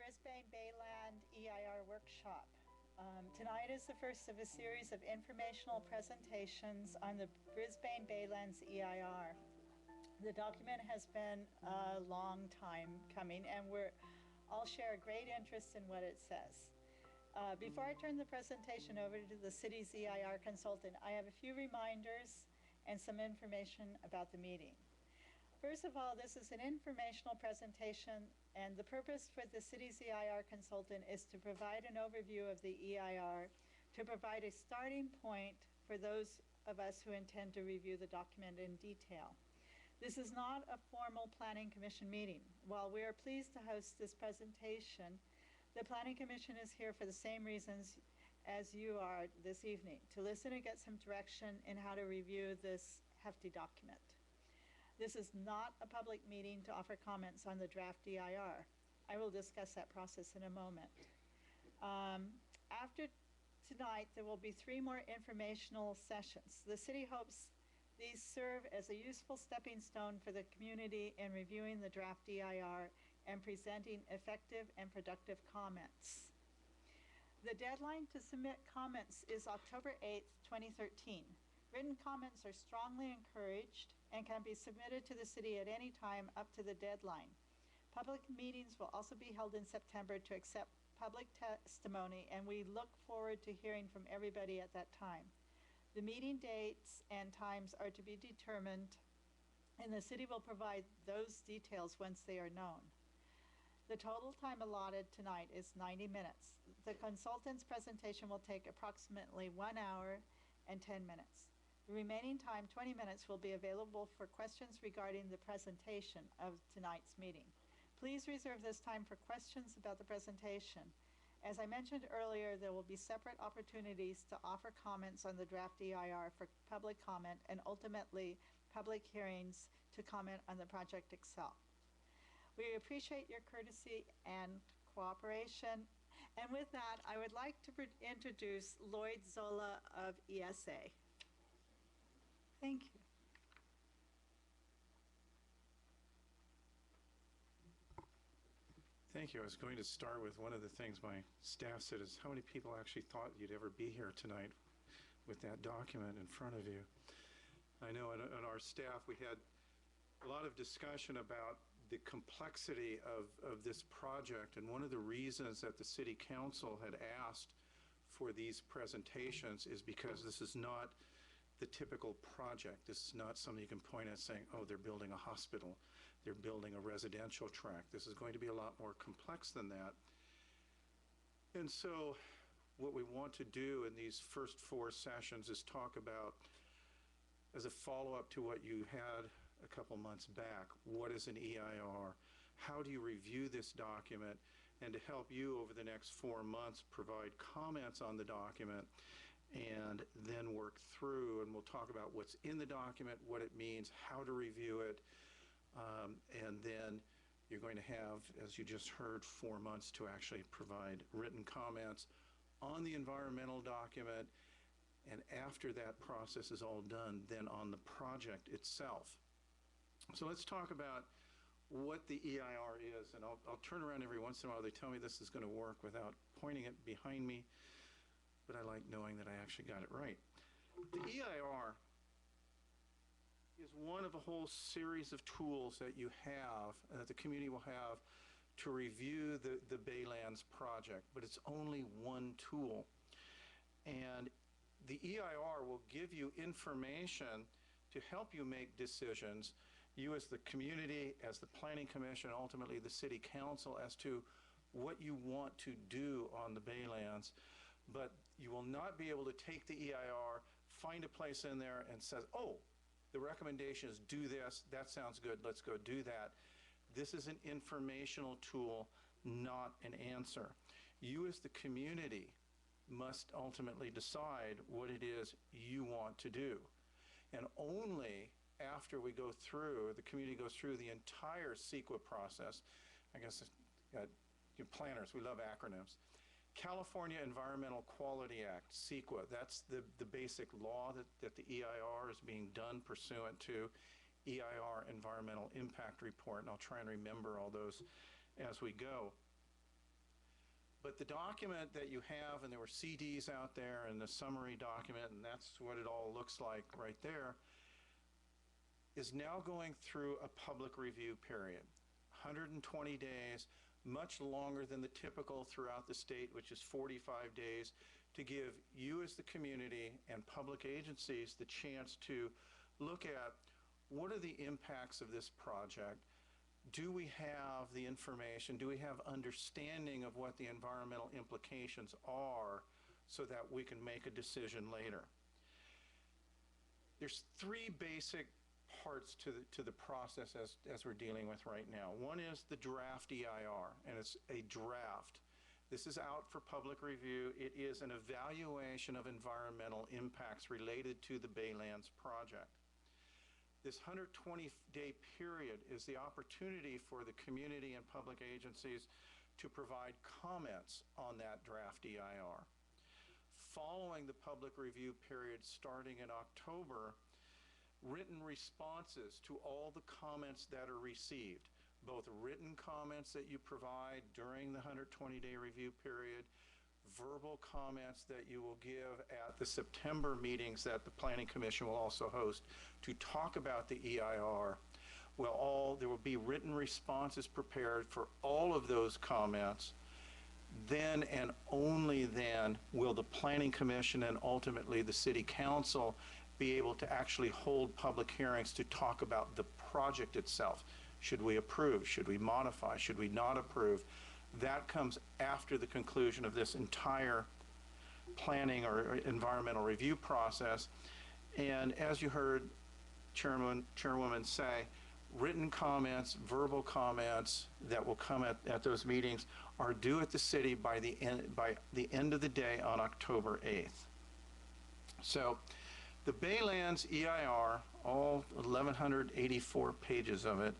Brisbane Baylands EIR workshop. Tonight is the first of a series of informational presentations on the Brisbane Baylands EIR. The document has been a long time coming, and we're all share a great interest in what it says. Before I turn the presentation over to the city's EIR consultant, I have a few reminders and some information about the meeting. First of all, this is an informational presentation, and the purpose for the city's EIR consultant is to provide an overview of the EIR, to provide a starting point for those of us who intend to review the document in detail. This is not a formal Planning Commission meeting. While we are pleased to host this presentation, the Planning Commission is here for the same reasons as you are this evening, to listen and get some direction in how to review this hefty document. This is not a public meeting to offer comments on the draft EIR. I will discuss that process in a moment. After tonight, there will be 3 more informational sessions. The city hopes these serve as a useful stepping stone for the community in reviewing the draft EIR and presenting effective and productive comments. The deadline to submit comments is October 8th, 2013. Written comments are strongly encouraged and can be submitted to the city at any time up to the deadline. Public meetings will also be held in September to accept public testimony, and we look forward to hearing from everybody at that time. The meeting dates and times are to be determined, and the city will provide those details once they are known. The total time allotted tonight is 90 minutes. The consultant's presentation will take approximately 1 hour and 10 minutes. The remaining time, 20 minutes, will be available for questions regarding the presentation of tonight's meeting. Please reserve this time for questions about the presentation. As I mentioned earlier, there will be separate opportunities to offer comments on the draft EIR for public comment and ultimately public hearings to comment on the project itself. We appreciate your courtesy and cooperation. And with that, I would like to introduce Lloyd Zola of ESA. Thank you. Thank you. I was going to start with one of the things my staff said is how many people actually thought you'd ever be here tonight with that document in front of you. I know on our staff we had a lot of discussion about the complexity of this project, and one of the reasons that the City Council had asked for these presentations is because this is not the typical project. This is not something you can point at saying, oh, they're building a hospital, they're building a residential tract. This is going to be a lot more complex than that. And so what we want to do in these first 4 sessions is talk about, as a follow-up to what you had a couple months back, what is an EIR? How do you review this document? And to help you over the next 4 months provide comments on the document and then work through, and we'll talk about what's in the document, what it means, how to review it, and then you're going to have, as you just heard, 4 months to actually provide written comments on the environmental document, and after that process is all done, then on the project itself. So let's talk about what the EIR is, and I'll turn around every once in a while. They tell me this is going to work without pointing it behind me, but I like knowing that I actually got it right. The EIR is one of a whole series of tools that you have, that the community will have to review the Baylands project, but it's only one tool. And the EIR will give you information to help you make decisions, you as the community, as the Planning Commission, ultimately the City Council, as to what you want to do on the Baylands. But you will not be able to take the EIR, find a place in there and says, oh, the recommendation is do this, that sounds good, let's go do that. This is an informational tool, not an answer. You as the community must ultimately decide what it is you want to do. And only after we go through, the community goes through the entire CEQA process, I guess you planners, we love acronyms. California Environmental Quality Act, CEQA, that's the basic law that the EIR is being done pursuant to. EIR Environmental Impact Report, and I'll try and remember all those as we go. But the document that you have, and there were CDs out there, and the summary document, and that's what it all looks like right there, is now going through a public review period. 120 days, much longer than the typical throughout the state, which is 45 days, to give you as the community and public agencies the chance to look at what are the impacts of this project. Do we have the information? Do we have understanding of what the environmental implications are so that we can make a decision later? There's three basic parts to the process as we're dealing with right now. One is the draft EIR, and it's a draft. This is out for public review. It is an evaluation of environmental impacts related to the Baylands project. This 120-day period is the opportunity for the community and public agencies to provide comments on that draft EIR. Following the public review period starting in October, written responses to all the comments that are received, both written comments that you provide during the 120-day review period, verbal comments that you will give at the September meetings that the Planning Commission will also host to talk about the EIR. There will be written responses prepared for all of those comments. Then and only then will the Planning Commission and ultimately the City Council be able to actually hold public hearings to talk about the project itself. Should we approve? Should we modify? Should we not approve? That comes after the conclusion of this entire planning or environmental review process. And as you heard Chairwoman say, written comments, verbal comments that will come at those meetings are due at the city by the end of the day on October 8th. So the Baylands EIR, all 1,184 pages of it,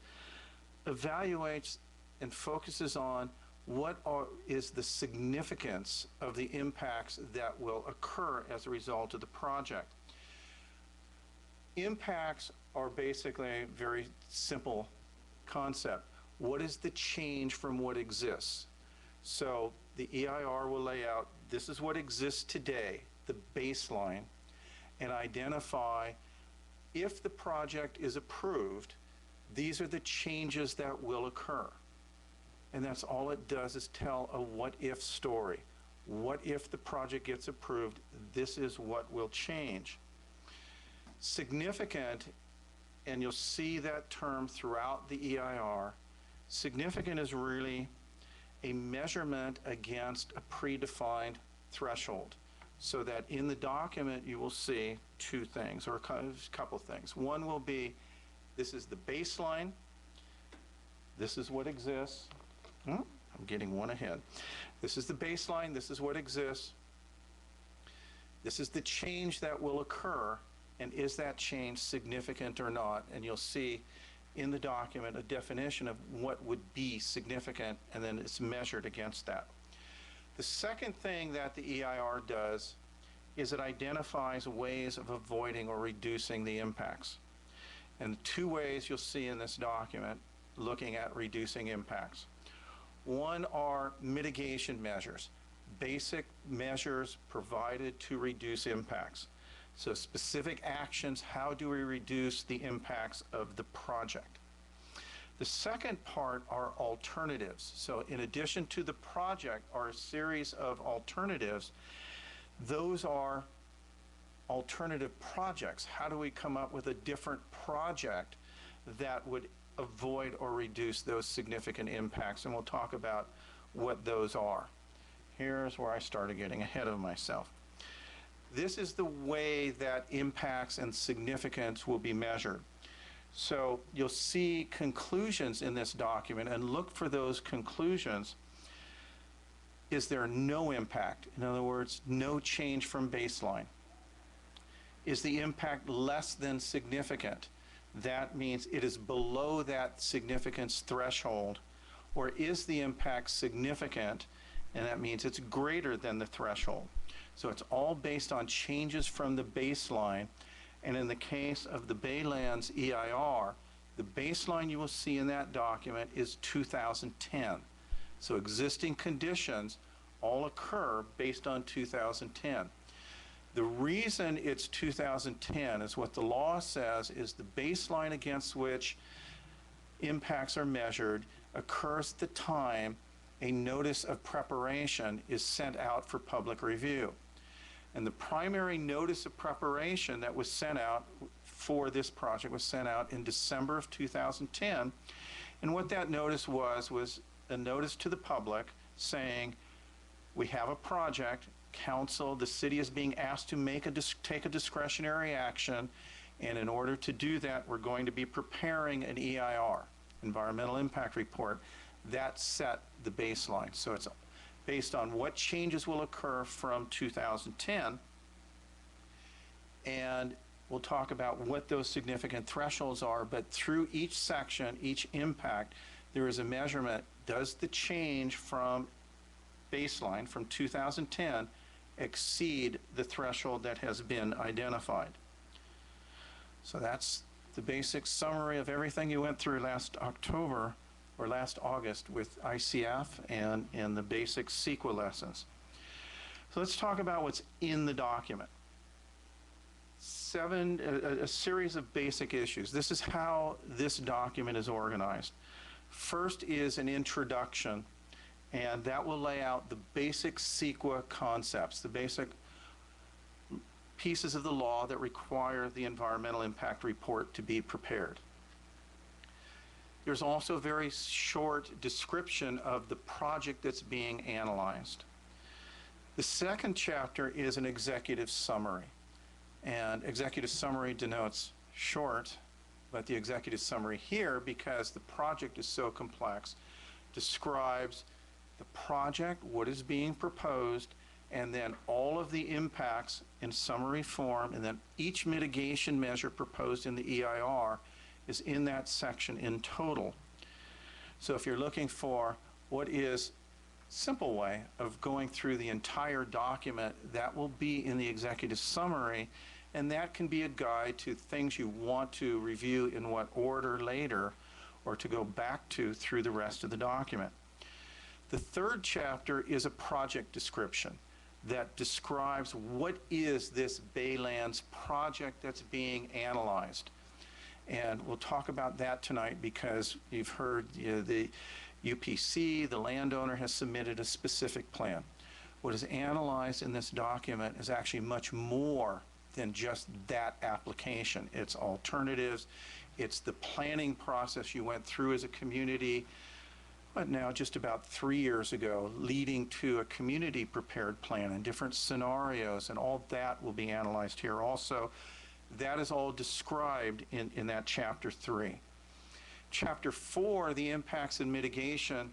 evaluates and focuses on what is the significance of the impacts that will occur as a result of the project. Impacts are basically a very simple concept. What is the change from what exists? So the EIR will lay out, this is what exists today, the baseline, and identify if the project is approved, these are the changes that will occur. And that's all it does, is tell a what-if story. What if the project gets approved? This is what will change. Significant, and you'll see that term throughout the EIR, significant is really a measurement against a predefined threshold. So that in the document you will see two things, or a couple things. One will be, this is the baseline, this is what exists. I'm getting one ahead. This is the baseline, this is what exists. This is the change that will occur, and is that change significant or not? And you'll see in the document a definition of what would be significant, and then it's measured against that. The second thing that the EIR does is it identifies ways of avoiding or reducing the impacts. And the two ways you'll see in this document looking at reducing impacts. One are mitigation measures, basic measures provided to reduce impacts. So specific actions, how do we reduce the impacts of the project? The second part are alternatives. So in addition to the project are a series of alternatives. Those are alternative projects. How do we come up with a different project that would avoid or reduce those significant impacts? And we'll talk about what those are. Here's where I started getting ahead of myself. This is the way that impacts and significance will be measured. So you'll see conclusions in this document, and look for those conclusions. Is there no impact? In other words, no change from baseline. Is the impact less than significant? That means it is below that significance threshold. Or is the impact significant, and that means it's greater than the threshold. So it's all based on changes from the baseline. And in the case of the Baylands EIR, the baseline you will see in that document is 2010. So existing conditions all occur based on 2010. The reason it's 2010 is what the law says is the baseline against which impacts are measured occurs at the time a notice of preparation is sent out for public review. And the primary notice of preparation that was sent out for this project was sent out in December of 2010. And what that notice was a notice to the public saying, we have a project, council, the city is being asked to take a discretionary action, and in order to do that, we're going to be preparing an EIR, Environmental Impact Report, that set the baseline. So it's based on what changes will occur from 2010, and we'll talk about what those significant thresholds are, but through each section, each impact, there is a measurement. Does the change from baseline from 2010 exceed the threshold that has been identified? So that's the basic summary of everything you went through last October or last August with ICF and the basic CEQA lessons. So let's talk about what's in the document. A series of basic issues. This is how this document is organized. First is an introduction, and that will lay out the basic CEQA concepts, the basic pieces of the law that require the environmental impact report to be prepared. There's also a very short description of the project that's being analyzed. The second chapter is an executive summary. And executive summary denotes short, but the executive summary here, because the project is so complex, describes the project, what is being proposed, and then all of the impacts in summary form, and then each mitigation measure proposed in the EIR is in that section in total. So if you're looking for what is simple way of going through the entire document, that will be in the executive summary, and that can be a guide to things you want to review in what order later, or to go back to through the rest of the document. The third chapter is a project description that describes what is this Baylands project that's being analyzed. And we'll talk about that tonight because you've heard the UPC, the landowner, has submitted a specific plan. What is analyzed in this document is actually much more than just that application. It's alternatives, it's the planning process you went through as a community, but now just about 3 years ago, leading to a community prepared plan and different scenarios, and all that will be analyzed here also. That is all described in that chapter 3. Chapter 4, the impacts and mitigation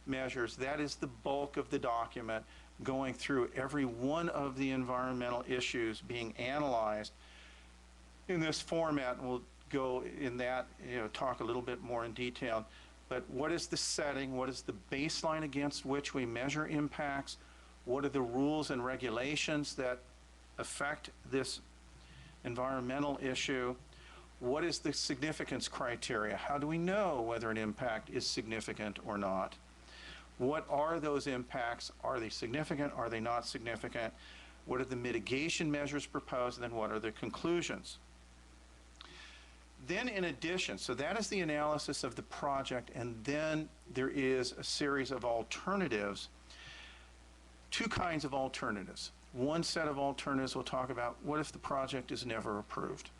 measures, that is the bulk of the document, going through every one of the environmental issues being analyzed in this format. And we'll go in that, talk a little bit more in detail. But what is the setting? What is the baseline against which we measure impacts? What are the rules and regulations that affect this environmental issue? What is the significance criteria? How do we know whether an impact is significant or not? What are those impacts? Are they significant? Are they not significant? What are the mitigation measures proposed? And then what are the conclusions? Then in addition, so that is the analysis of the project, and then there is a series of alternatives, two kinds of alternatives. One set of alternatives we'll talk about, what if the project is never approved?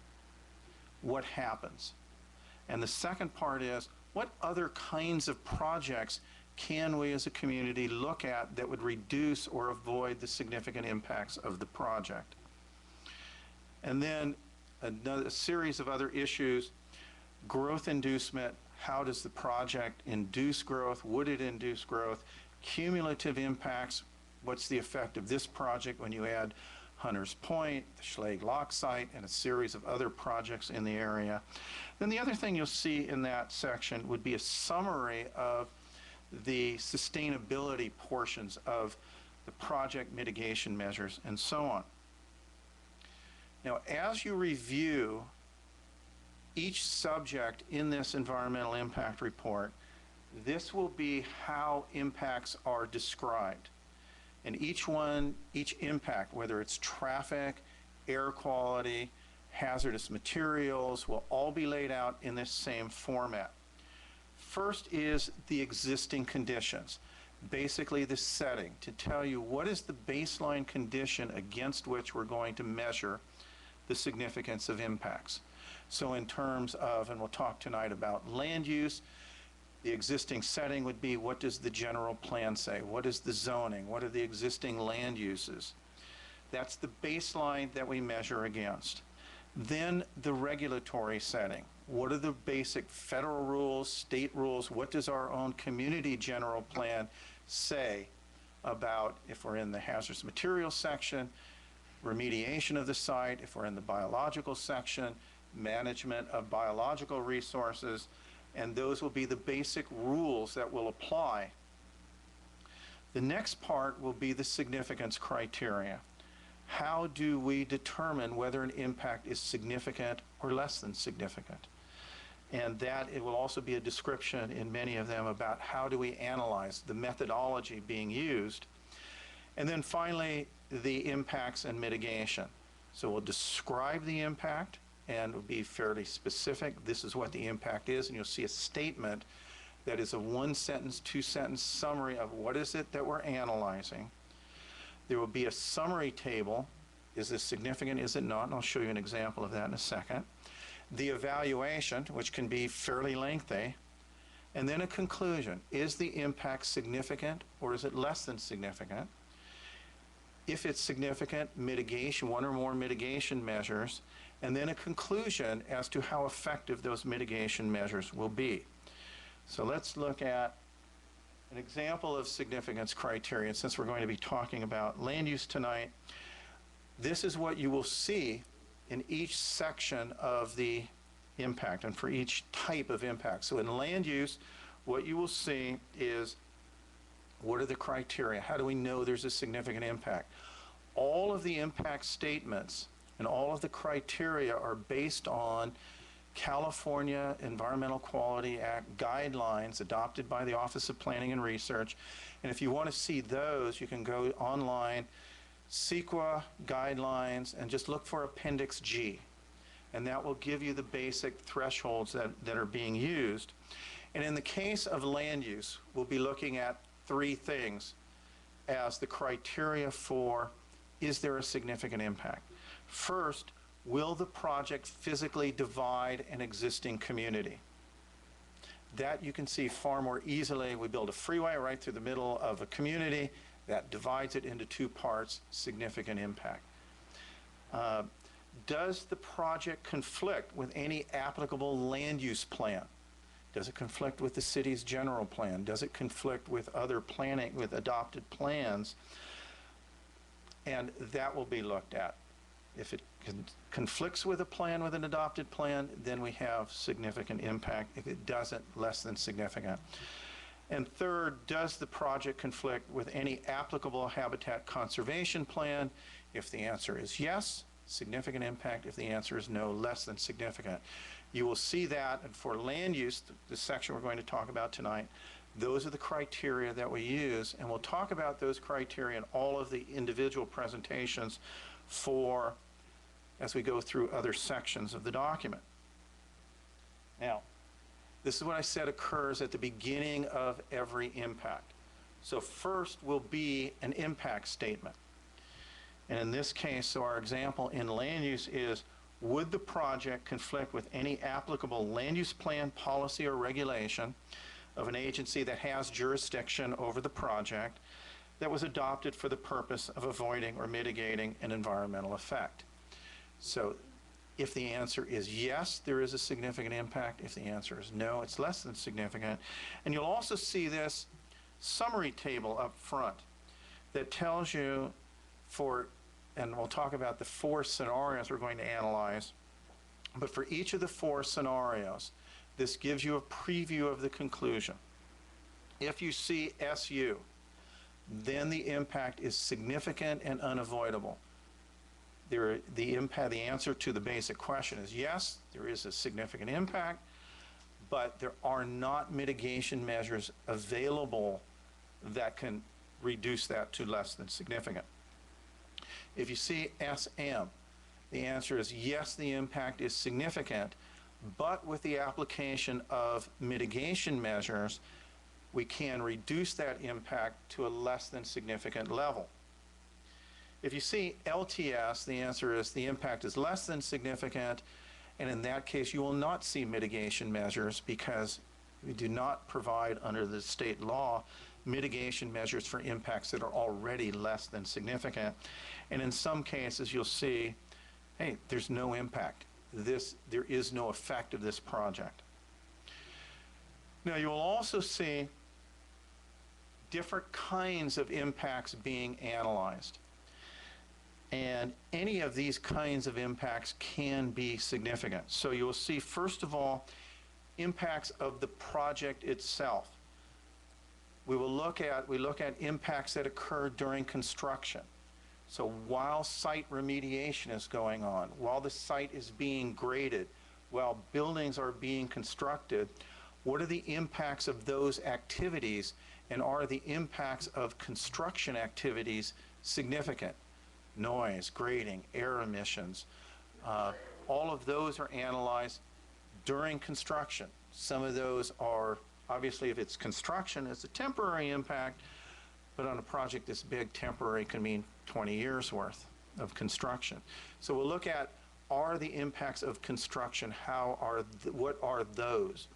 What happens? And the second part is, what other kinds of projects can we as a community look at that would reduce or avoid the significant impacts of the project? And then a series of other issues, growth inducement, how does the project induce growth? Would it induce growth? Cumulative impacts, what's the effect of this project when you add Hunters Point, the Schlage Lock site, and a series of other projects in the area? Then the other thing you'll see in that section would be a summary of the sustainability portions of the project mitigation measures and so on. Now, as you review each subject in this environmental impact report, this will be how impacts are described. And each impact, whether it's traffic, air quality, hazardous materials, will all be laid out in this same format. First is the existing conditions, basically the setting, to tell you what is the baseline condition against which we're going to measure the significance of impacts. So in terms of, and we'll talk tonight about land use, the existing setting would be, what does the general plan say? What is the zoning? What are the existing land uses? That's the baseline that we measure against. Then the regulatory setting. What are the basic federal rules, state rules? What does our own community general plan say about, if we're in the hazardous materials section, remediation of the site, if we're in the biological section, management of biological resources, and those will be the basic rules that will apply. The next part will be the significance criteria. How do we determine whether an impact is significant or less than significant? And that it will also be a description in many of them about how do we analyze the methodology being used. And then finally, the impacts and mitigation. So we'll describe the impact and it'll be fairly specific. This is what the impact is, and you'll see a statement that is a one-sentence, two-sentence summary of what is it that we're analyzing. There will be a summary table. Is this significant? Is it not? And I'll show you an example of that in a second. The evaluation, which can be fairly lengthy, and then a conclusion. Is the impact significant or is it less than significant? If it's significant, mitigation, one or more mitigation measures, and then a conclusion as to how effective those mitigation measures will be. So let's look at an example of significance criteria. Since we're going to be talking about land use tonight, this is what you will see in each section of the impact and for each type of impact. So in land use, what you will see is, what are the criteria? How do we know there's a significant impact? All of the impact statements and all of the criteria are based on California Environmental Quality Act guidelines adopted by the Office of Planning and Research. And if you want to see those, you can go online, CEQA guidelines, and just look for Appendix G. And that will give you the basic thresholds that are being used. And in the case of land use, we'll be looking at three things as the criteria for, is there a significant impact? First, will the project physically divide an existing community? That you can see far more easily. We build a freeway right through the middle of a community that divides it into two parts, significant impact. Does the project conflict with any applicable land use plan? Does it conflict with the city's general plan? Does it conflict with other planning, with adopted plans? And that will be looked at. If it conflicts with a plan, with an adopted plan, then we have significant impact. If it doesn't, less than significant. And third, does the project conflict with any applicable habitat conservation plan? If the answer is yes, significant impact. If the answer is no, less than significant. You will see that, and for land use, the section we're going to talk about tonight, those are the criteria that we use, and we'll talk about those criteria in all of the individual presentations as we go through other sections of the document. Now, this is what I said occurs at the beginning of every impact. So first will be an impact statement. And in this case, so our example in land use is, would the project conflict with any applicable land use plan, policy, or regulation of an agency that has jurisdiction over the project that was adopted for the purpose of avoiding or mitigating an environmental effect? So if the answer is yes, there is a significant impact. If the answer is no, it's less than significant. And you'll also see this summary table up front that tells you and we'll talk about the 4 scenarios we're going to analyze, but for each of the 4 scenarios, this gives you a preview of the conclusion. If you see SU, then the impact is significant and unavoidable. The answer to the basic question is yes, there is a significant impact, but there are not mitigation measures available that can reduce that to less than significant. If you see SM, the answer is yes, the impact is significant, but with the application of mitigation measures, we can reduce that impact to a less than significant level. If you see LTS, the answer is the impact is less than significant, and in that case, you will not see mitigation measures because we do not provide under the state law mitigation measures for impacts that are already less than significant. And in some cases, you'll see, hey, there's no impact. There is no effect of this project. Now, you will also see different kinds of impacts being analyzed. And any of these kinds of impacts can be significant. So you'll see, first of all, impacts of the project itself. We look at impacts that occur during construction. So while site remediation is going on, while the site is being graded, while buildings are being constructed, what are the impacts of those activities, and are the impacts of construction activities significant? Noise, grading, air emissions, all of those are analyzed during construction. Some of those are, obviously, if it's construction, it's a temporary impact, but on a project this big, temporary can mean 20 years worth of construction. So we'll look at, are the impacts of construction, what are those?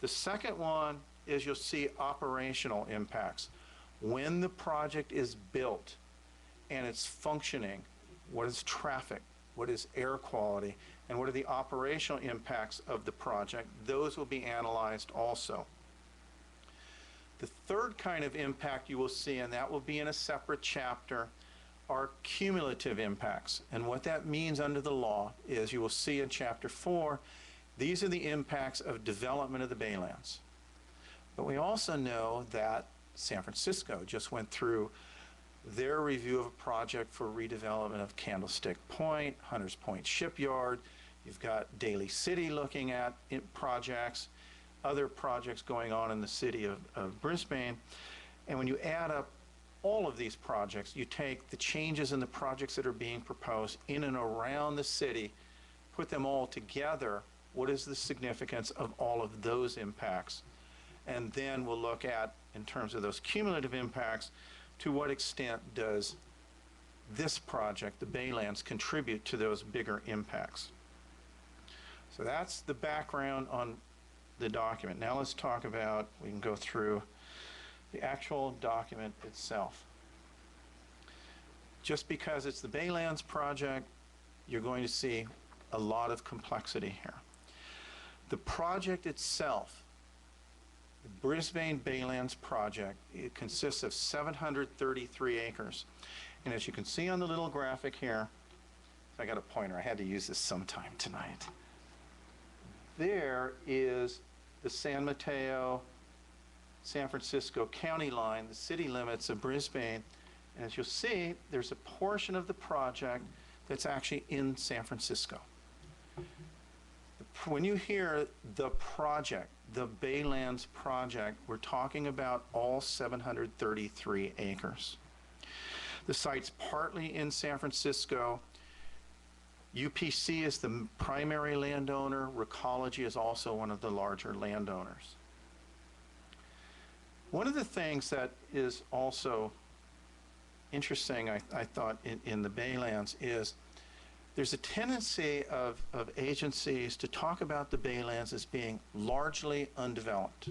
The second one is you'll see operational impacts. When the project is built and it's functioning, what is traffic, what is air quality, and what are the operational impacts of the project? Those will be analyzed also. The third kind of impact you will see, and that will be in a separate chapter, are cumulative impacts. And what that means under the law is, you will see in Chapter 4, these are the impacts of development of the Baylands. But we also know that San Francisco just went through their review of a project for redevelopment of Candlestick Point, Hunters Point Shipyard. You've got Daly City looking at projects, other projects going on in the city of Brisbane. And when you add up all of these projects, you take the changes in the projects that are being proposed in and around the city, put them all together, what is the significance of all of those impacts? And then we'll look at, in terms of those cumulative impacts, to what extent does this project, the Baylands, contribute to those bigger impacts? So that's the background on the document. Now let's talk about, we can go through the actual document itself. Just because it's the Baylands project, you're going to see a lot of complexity here. The project itself, the Brisbane Baylands project, it consists of 733 acres. And as you can see on the little graphic here, I got a pointer, I had to use this sometime tonight. There is the San Mateo, San Francisco county line, the city limits of Brisbane. And as you'll see, there's a portion of the project that's actually in San Francisco. When you hear the project, the Baylands project, we're talking about all 733 acres. The site's partly in San Francisco. UPC is the primary landowner. Recology is also one of the larger landowners. One of the things that is also interesting, I thought, in the Baylands is there's a tendency of agencies to talk about the Baylands as being largely undeveloped.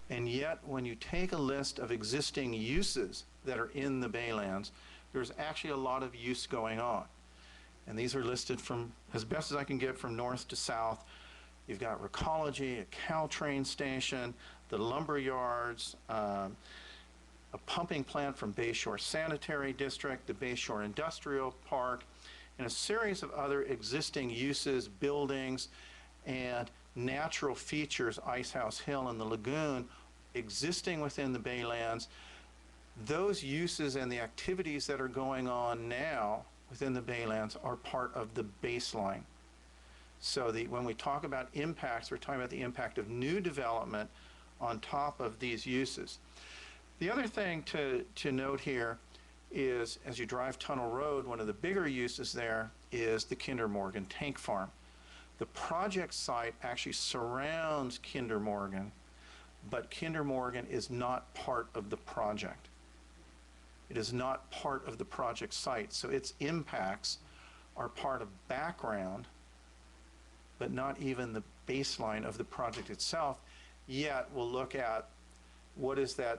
And yet, when you take a list of existing uses that are in the Baylands, there's actually a lot of use going on. And these are listed from, as best as I can get, from north to south. You've got Recology, a Caltrain station, the Lumberyards, a pumping plant from Bayshore Sanitary District, the Bayshore Industrial Park, and a series of other existing uses, buildings, and natural features, Icehouse Hill and the lagoon, existing within the Baylands. Those uses and the activities that are going on now within the Baylands are part of the baseline. So when we talk about impacts, we're talking about the impact of new development on top of these uses. The other thing to note here is, as you drive Tunnel Road, one of the bigger uses there is the Kinder Morgan tank farm. The project site actually surrounds Kinder Morgan, but Kinder Morgan is not part of the project. It is not part of the project site, so its impacts are part of background, but not even the baseline of the project itself. Yet we'll look at what is that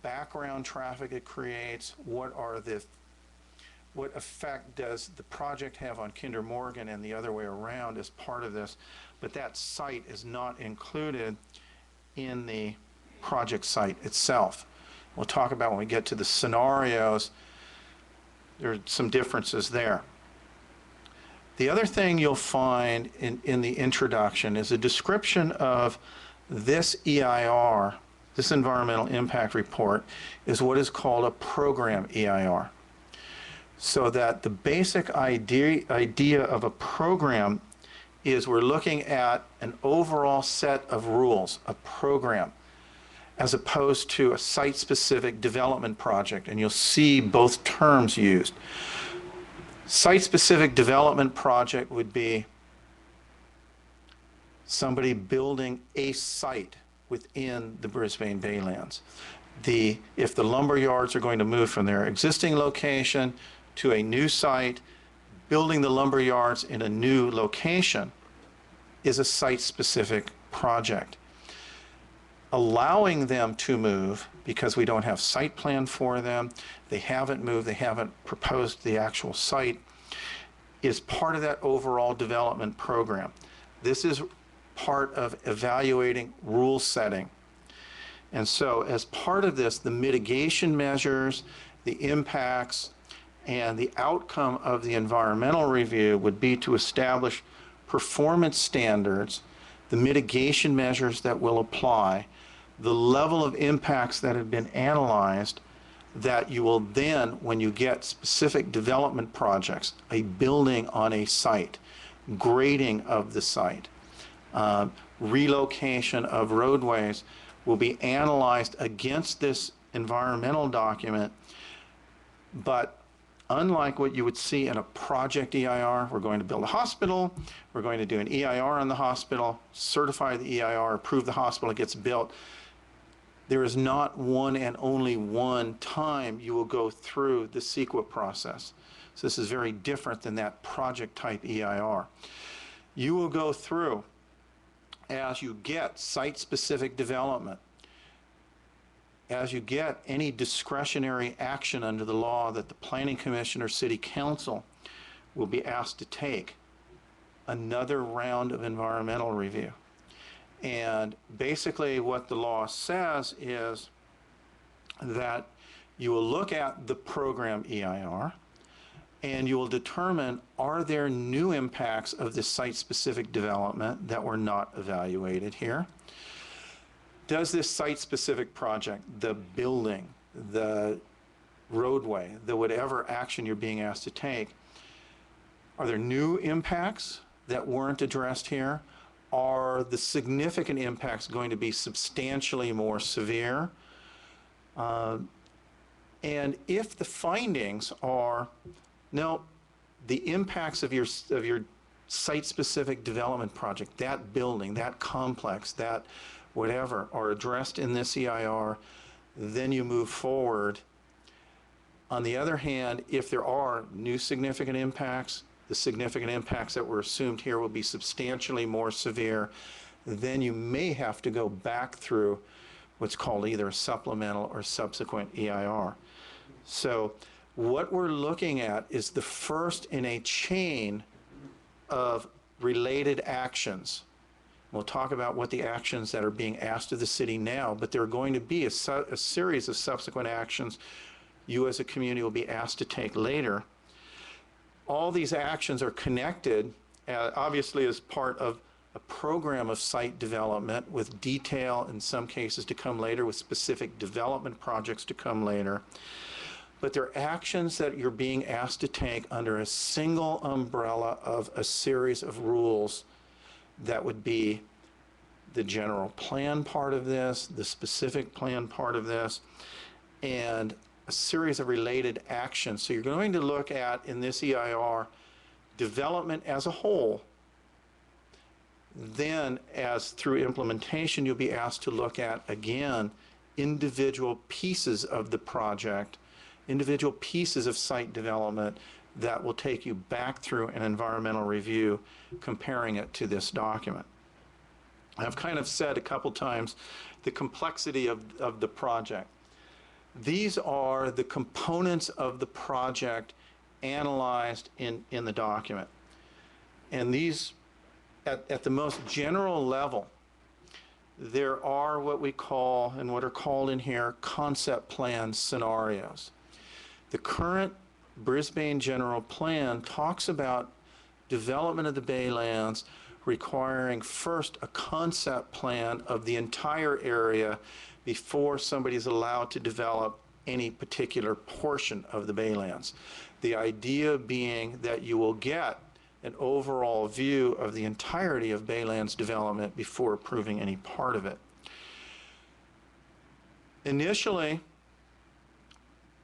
background traffic it creates, what effect does the project have on Kinder Morgan and the other way around as part of this, but that site is not included in the project site itself. We'll talk about when we get to the scenarios, there are some differences there. The other thing you'll find in the introduction is a description of this EIR, this environmental impact report, is what is called a program EIR. So that the basic idea of a program is we're looking at an overall set of rules, a program, as opposed to a site-specific development project, and you'll see both terms used. Site-specific development project would be somebody building a site within the Brisbane Baylands. If the lumberyards are going to move from their existing location to a new site, building the lumberyards in a new location is a site-specific project. Allowing them to move, because we don't have site plan for them, they haven't moved, they haven't proposed the actual site, is part of that overall development program. This is part of evaluating rule setting. And so as part of this, the mitigation measures, the impacts, and the outcome of the environmental review would be to establish performance standards, the mitigation measures that will apply, the level of impacts that have been analyzed, that you will then, when you get specific development projects, a building on a site, grading of the site, relocation of roadways, will be analyzed against this environmental document. But unlike what you would see in a project EIR, we're going to build a hospital, we're going to do an EIR on the hospital, certify the EIR, approve the hospital, it gets built. There is not one and only one time you will go through the CEQA process. So this is very different than that project type EIR. You will go through as you get site-specific development, as you get any discretionary action under the law that the Planning Commission or City Council will be asked to take, another round of environmental review. And basically what the law says is that you will look at the program EIR and you will determine, are there new impacts of this site-specific development that were not evaluated here? Does this site-specific project, the building, the roadway, the whatever action you're being asked to take, are there new impacts that weren't addressed here? Are the significant impacts going to be substantially more severe? And if the findings are, no, the impacts of your site-specific development project, that building, that complex, that whatever, are addressed in this EIR, then you move forward. On the other hand, if there are new significant impacts, the significant impacts that were assumed here will be substantially more severe, then you may have to go back through what's called either a supplemental or subsequent EIR. So what we're looking at is the first in a chain of related actions. We'll talk about what the actions that are being asked of the city now, but there are going to be a series of subsequent actions you as a community will be asked to take later. All these actions are connected, obviously as part of a program of site development with detail in some cases to come later, with specific development projects to come later. But they're actions that you're being asked to take under a single umbrella of a series of rules that would be the general plan part of this, the specific plan part of this, and a series of related actions. So you're going to look at, in this EIR, development as a whole. Then, as through implementation, you'll be asked to look at, again, individual pieces of the project, individual pieces of site development that will take you back through an environmental review, comparing it to this document. I've kind of said a couple times the complexity of the project. These are the components of the project analyzed in the document. And these, at the most general level, there are what we call, and what are called in here, concept plan scenarios. The current Brisbane General Plan talks about development of the Baylands requiring first a concept plan of the entire area before somebody is allowed to develop any particular portion of the Baylands. The idea being that you will get an overall view of the entirety of Baylands development before approving any part of it. Initially,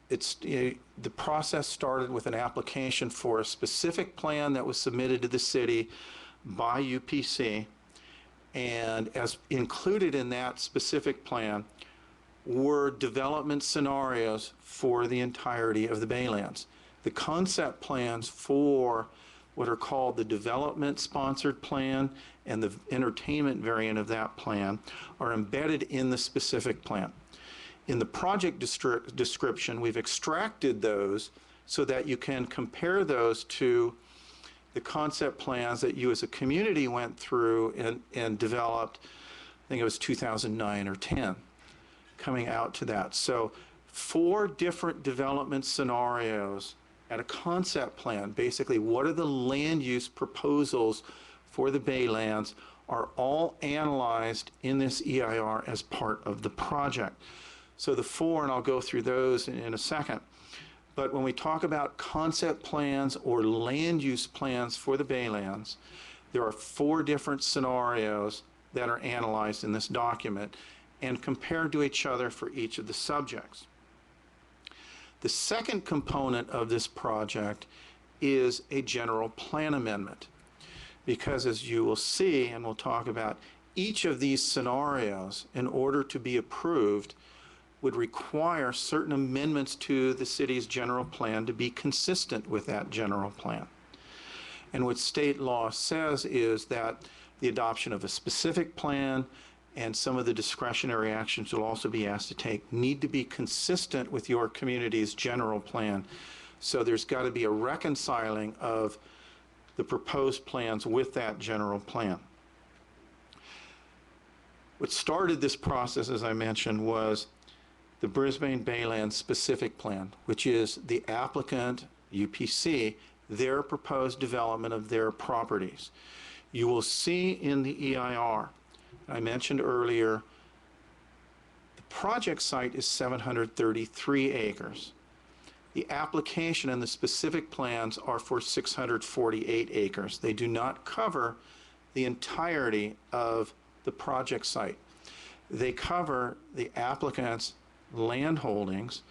the process started with an application for a specific plan that was submitted to the city by UPC, and as included in that specific plan were development scenarios for the entirety of the Baylands. The concept plans for what are called the development sponsored plan and the entertainment variant of that plan are embedded in the specific plan. In the project description, we've extracted those so that you can compare those to the concept plans that you as a community went through and developed, I think it was 2009 or 10, coming out to that. So 4 different development scenarios at a concept plan, basically what are the land use proposals for the Baylands, are all analyzed in this EIR as part of the project. So the 4, and I'll go through those in a second, but when we talk about concept plans or land use plans for the Baylands, there are 4 different scenarios that are analyzed in this document and compared to each other for each of the subjects. The second component of this project is a general plan amendment, because as you will see, and we'll talk about, each of these scenarios, in order to be approved, would require certain amendments to the city's general plan to be consistent with that general plan. And what state law says is that the adoption of a specific plan and some of the discretionary actions you'll also be asked to take need to be consistent with your community's general plan. So there's got to be a reconciling of the proposed plans with that general plan. What started this process, as I mentioned, was the Brisbane Baylands specific plan, which is the applicant, UPC, their proposed development of their properties. You will see in the EIR, I mentioned earlier, the project site is 733 acres. The application and the specific plans are for 648 acres. They do not cover the entirety of the project site. They cover the applicant's land holdings,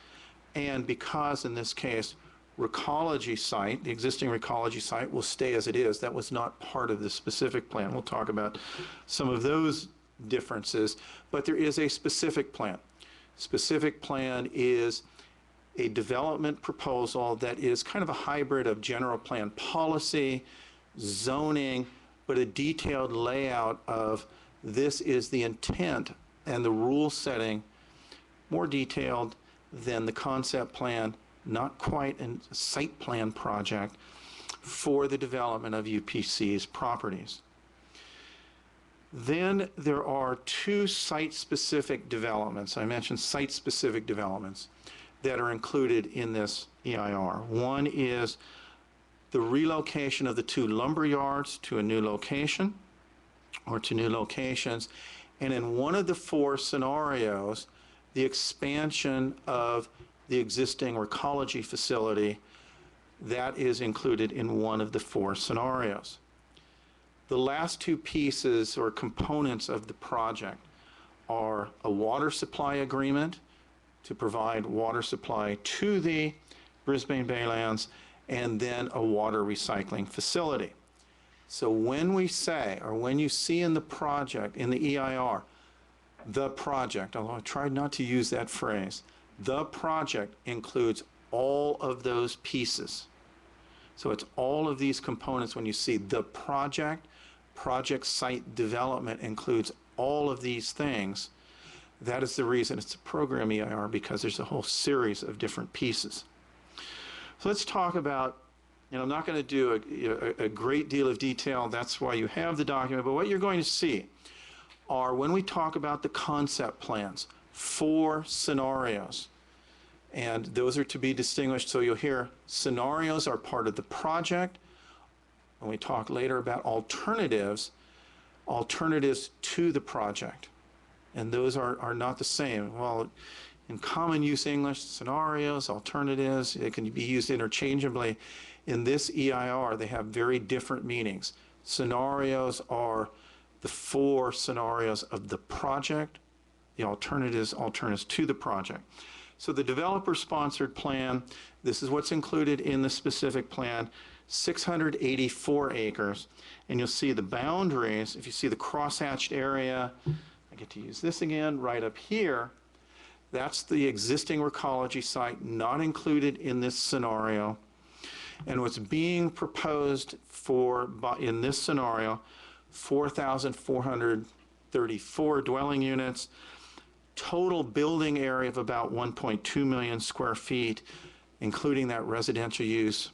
and because in this case Recology site, the existing Recology site, will stay as it is. That was not part of the specific plan. We'll talk about some of those differences, but there is a specific plan. Specific plan is a development proposal that is kind of a hybrid of general plan policy, zoning, but a detailed layout of this is the intent and the rule setting, more detailed than the concept plan, not quite a site plan project for the development of UPC's properties. Then there are 2 site-specific developments. I mentioned site-specific developments that are included in this EIR. One is the relocation of the 2 lumberyards to a new location or to new locations. And in one of the 4 scenarios, the expansion of the existing Recology facility, that is included in one of the 4 scenarios. The last 2 pieces or components of the project are a water supply agreement to provide water supply to the Brisbane Baylands, and then a water recycling facility. So when we say, or when you see in the project, in the EIR, the project, although I tried not to use that phrase, the project includes all of those pieces. So it's all of these components. When you see the project site development includes all of these things. That is the reason it's a program EIR, because there's a whole series of different pieces. So let's talk about, and I'm not going to do a great deal of detail, that's why you have the document, but what you're going to see are, when we talk about the concept plans, 4 scenarios. And those are to be distinguished, so you'll hear scenarios are part of the project. When we talk later about alternatives to the project. And those are not the same. Well, in common use English, scenarios, alternatives, it can be used interchangeably. In this EIR, they have very different meanings. Scenarios are the 4 scenarios of the project, the alternatives to the project. So the developer-sponsored plan, this is what's included in the specific plan, 684 acres. And you'll see the boundaries, if you see the crosshatched area, I get to use this again, right up here, that's the existing Recology site, not included in this scenario. And what's being proposed in this scenario, 4,434 dwelling units, total building area of about 1.2 million square feet, including that residential use,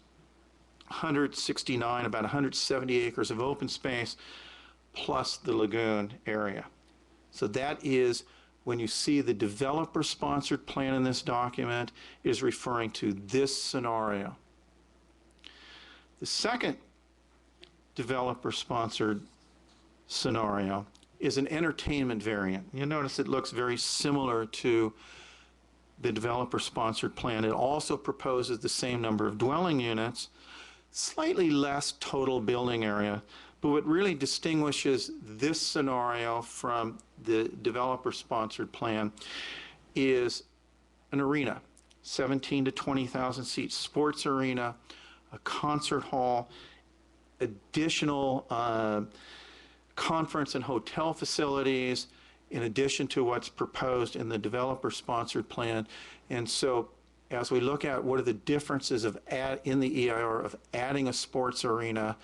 169, about 170 acres of open space, plus the lagoon area. So that is, when you see the developer-sponsored plan in this document, is referring to this scenario. The second developer-sponsored scenario is an entertainment variant. You'll notice it looks very similar to the developer-sponsored plan. It also proposes the same number of dwelling units, slightly less total building area, but what really distinguishes this scenario from the developer-sponsored plan is an arena, 17 to 20,000 seat sports arena, a concert hall, additional conference and hotel facilities, in addition to what's proposed in the developer-sponsored plan. And so as we look at what are the differences in the EIR of adding a sports arena,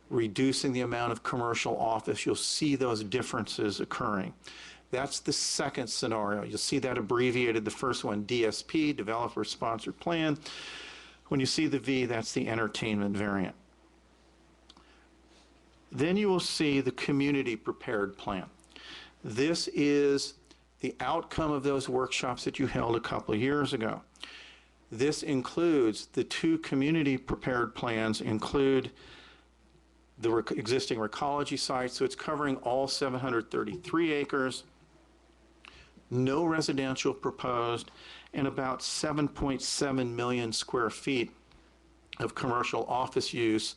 reducing the amount of commercial office, you'll see those differences occurring. That's the second scenario. You'll see that abbreviated, the first one, DSP, developer-sponsored plan. When you see the V, that's the entertainment variant. Then you will see the community prepared plan. This is the outcome of those workshops that you held a couple of years ago. This includes the 2 community prepared plans, include the existing Recology site, so it's covering all 733 acres, no residential proposed, and about 7.7 million square feet of commercial office use,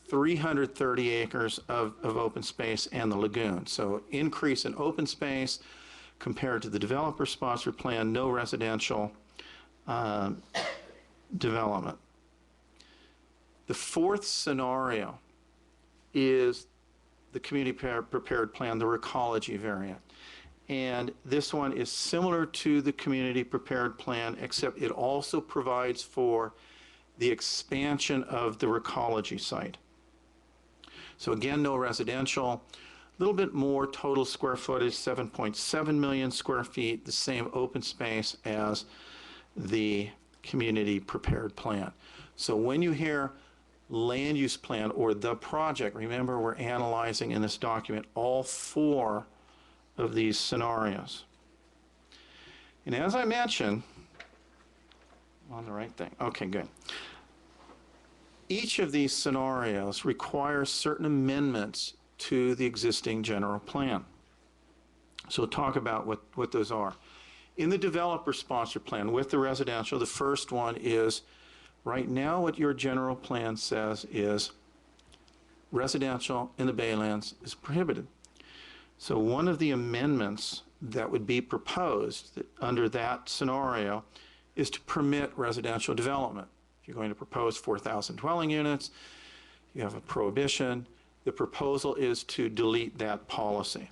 330 acres of open space, and the lagoon. So increase in open space compared to the developer-sponsored plan, no residential development. The fourth scenario is the community prepared plan, the Recology variant. And this one is similar to the community prepared plan, except it also provides for the expansion of the Recology site. So again, no residential, a little bit more total square footage, 7.7 million square feet, the same open space as the community prepared plan. So when you hear land use plan or the project, remember we're analyzing in this document all 4 of these scenarios. And as I mentioned, on the right thing, okay, good. Each of these scenarios requires certain amendments to the existing general plan. So we'll talk about what those are. In the developer-sponsored plan with the residential, the first one is, right now what your general plan says is residential in the Baylands is prohibited. So one of the amendments that would be proposed under that scenario is to permit residential development. If you're going to propose 4,000 dwelling units, you have a prohibition. The proposal is to delete that policy.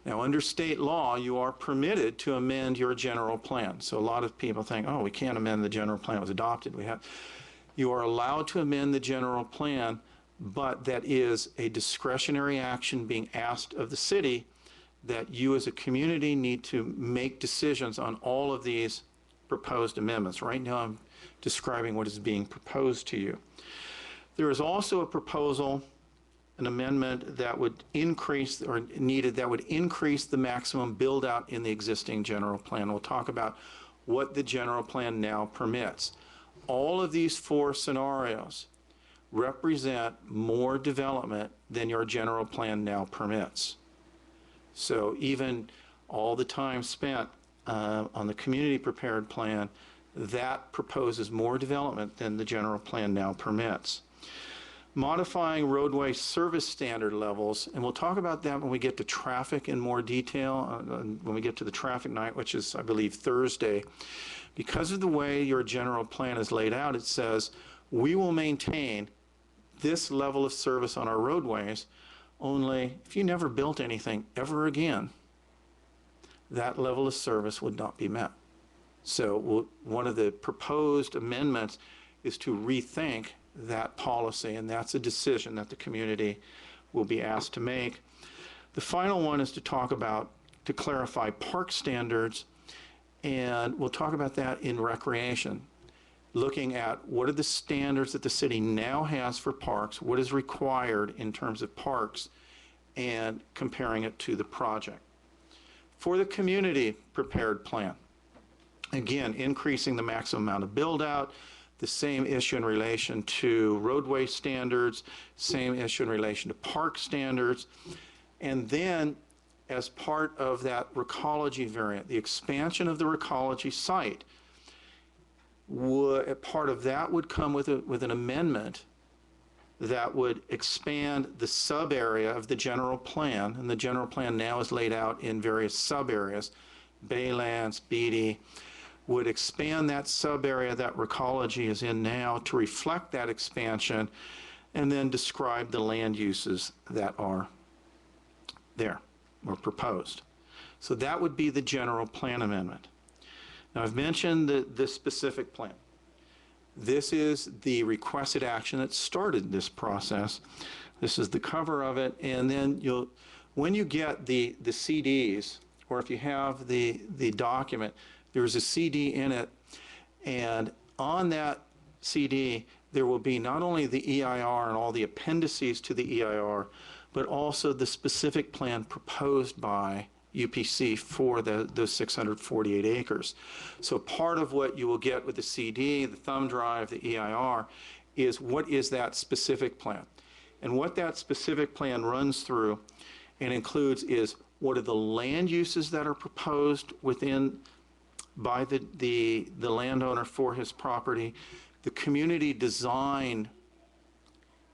Now, under state law, you are permitted to amend your general plan. So a lot of people think, oh, we can't amend the general plan. It was adopted. You are allowed to amend the general plan, but that is a discretionary action being asked of the city that you as a community need to make decisions on all of these proposed amendments. Right now, I'm describing what is being proposed to you. There is also a proposal, an amendment that would increase, or needed, that would increase the maximum build out in the existing general plan. We'll talk about what the general plan now permits. All of these four scenarios represent more development than your general plan now permits. So even all the time spent on the community prepared plan, that proposes more development than the general plan now permits. Modifying roadway service standard levels, and we'll talk about that when we get to traffic in more detail, when we get to the traffic night, which is, I believe, Thursday. Because of the way your general plan is laid out, it says, we will maintain this level of service on our roadways, only if you never built anything ever again, that level of service would not be met. So one of the proposed amendments is to rethink that policy, and that's a decision that the community will be asked to make. The final one is to talk about, to clarify park standards, and we'll talk about that in recreation, looking at what are the standards that the city now has for parks, what is required in terms of parks, and comparing it to the project. For the community prepared plan, again, increasing the maximum amount of build out, the same issue in relation to roadway standards, same issue in relation to park standards. And then, as part of that Recology variant, the expansion of the Recology site, part of that would come with an amendment that would expand the sub-area of the general plan, and the general plan now is laid out in various sub-areas, Baylands, BD, would expand that sub-area that Recology is in now to reflect that expansion, and then describe the land uses that are there or proposed. So that would be the general plan amendment. Now, I've mentioned the specific plan. This is the requested action that started this process. This is the cover of it, and then when you get the CDs, or if you have the document, there's a CD in it, and on that CD, there will be not only the EIR and all the appendices to the EIR, but also the specific plan proposed by UPC for those 648 acres. So part of what you will get with the CD, the thumb drive, the EIR, is what is that specific plan. And what that specific plan runs through and includes is what are the land uses that are proposed by the landowner for his property, the community design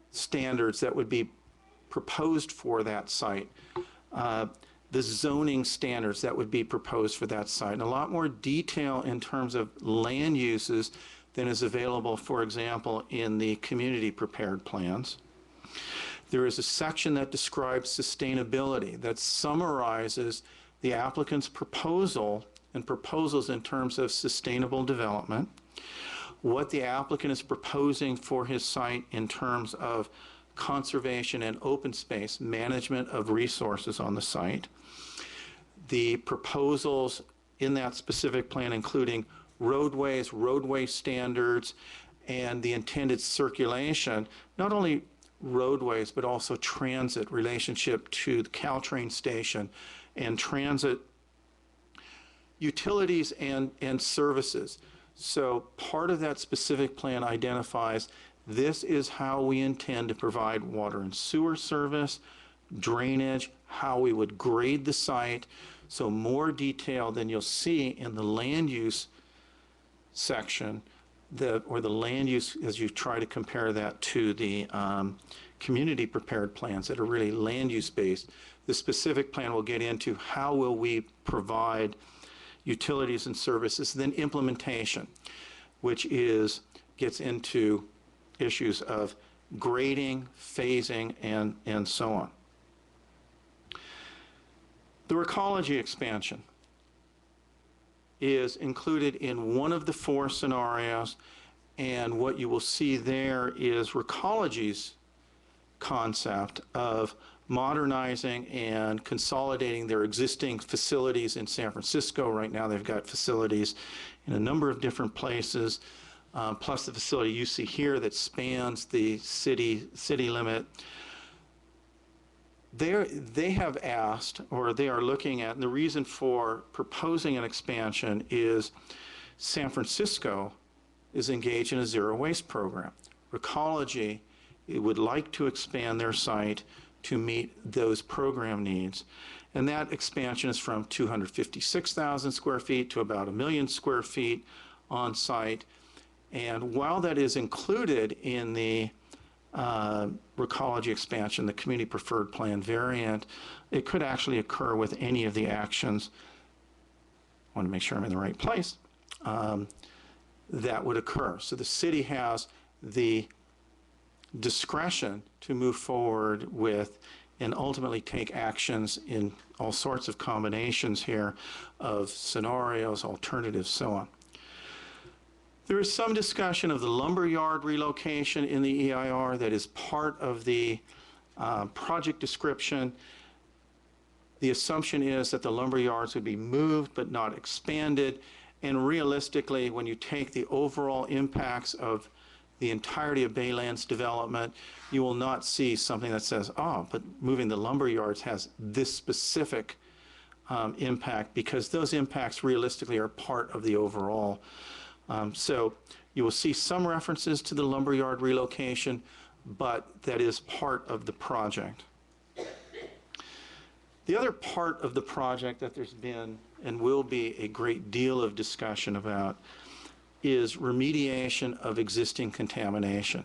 standards that would be proposed for that site, the zoning standards that would be proposed for that site, and a lot more detail in terms of land uses than is available, for example, in the community prepared plans. There is a section that describes sustainability, that summarizes the applicant's proposal and proposals in terms of sustainable development, what the applicant is proposing for his site in terms of conservation and open space, management of resources on the site, the proposals in that specific plan including roadways, roadway standards, and the intended circulation, not only roadways, but also transit relationship to the Caltrain station and transit utilities and services. So part of that specific plan identifies this is how we intend to provide water and sewer service, drainage, how we would grade the site. So more detail than you'll see in the land use section or the land use, as you try to compare that to the community prepared plans that are really land use based, the specific plan will get into how will we provide utilities and services, then implementation, which gets into issues of grading, phasing, and so on. The Recology Expansion is included in one of the 4 scenarios, and what you will see there is Recology's concept of modernizing and consolidating their existing facilities in San Francisco. Right now they've got facilities in a number of different places, plus the facility you see here that spans the city limit. They have asked, or they are looking at, and the reason for proposing an expansion is San Francisco is engaged in a zero waste program. Recology would like to expand their site to meet those program needs. And that expansion is from 256,000 square feet to about 1 million square feet on site. And while that is included in the Recology Expansion, the community preferred plan variant, it could actually occur with any of the actions. I want to make sure I'm in the right place. That would occur. So the city has the discretion to move forward with and ultimately take actions in all sorts of combinations here of scenarios, alternatives, so on. There is some discussion of the Lumberyard relocation in the EIR that is part of the project description. The assumption is that the lumberyards would be moved but not expanded. And realistically, when you take the overall impacts of the entirety of Baylands development, you will not see something that says, oh, but moving the lumberyards has this specific impact, because those impacts realistically are part of the overall. So you will see some references to the lumberyard relocation, but that is part of the project. The other part of the project that there's been and will be a great deal of discussion about is remediation of existing contamination.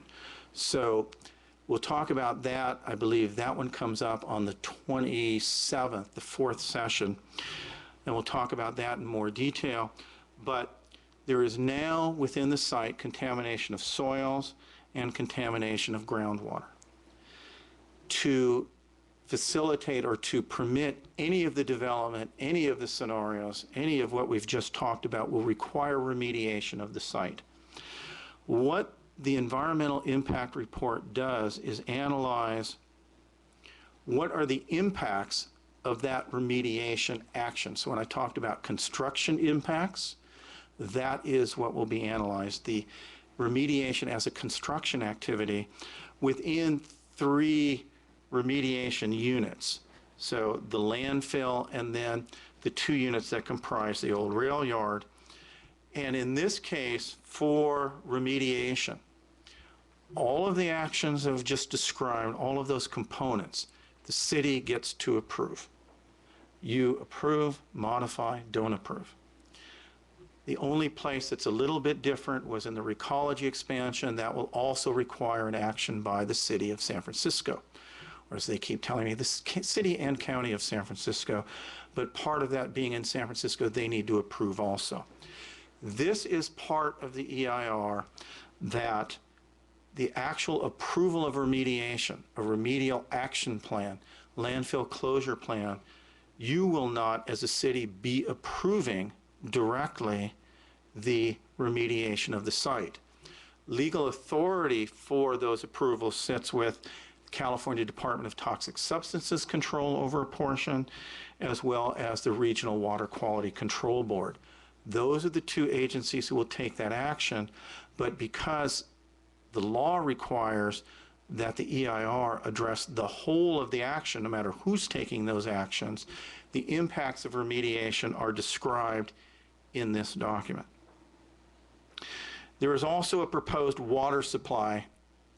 So we'll talk about that. I believe that one comes up on the 27th, the 4th session, and we'll talk about that in more detail. But there is now within the site contamination of soils and contamination of groundwater. To facilitate or to permit any of the development, any of the scenarios, any of what we've just talked about will require remediation of the site. What the environmental impact report does is analyze what are the impacts of that remediation action. So when I talked about construction impacts, that is what will be analyzed, the remediation as a construction activity within 3 remediation units. So the landfill and then the 2 units that comprise the old rail yard. And in this case, for remediation, all of the actions I've just described, all of those components, the city gets to approve. You approve, modify, don't approve. The only place that's a little bit different was in the Recology Expansion. That will also require an action by the city of San Francisco. Or as they keep telling me, the city and county of San Francisco. But part of that being in San Francisco, they need to approve also. This is part of the EIR that the actual approval of remediation, a remedial action plan, landfill closure plan, you will not, as a city, be approving directly the remediation of the site. Legal authority for those approvals sits with California Department of Toxic Substances control over a portion, as well as the Regional Water Quality Control Board. Those are the 2 agencies who will take that action, but because the law requires that the EIR address the whole of the action, no matter who's taking those actions, the impacts of remediation are described in this document. There is also a proposed water supply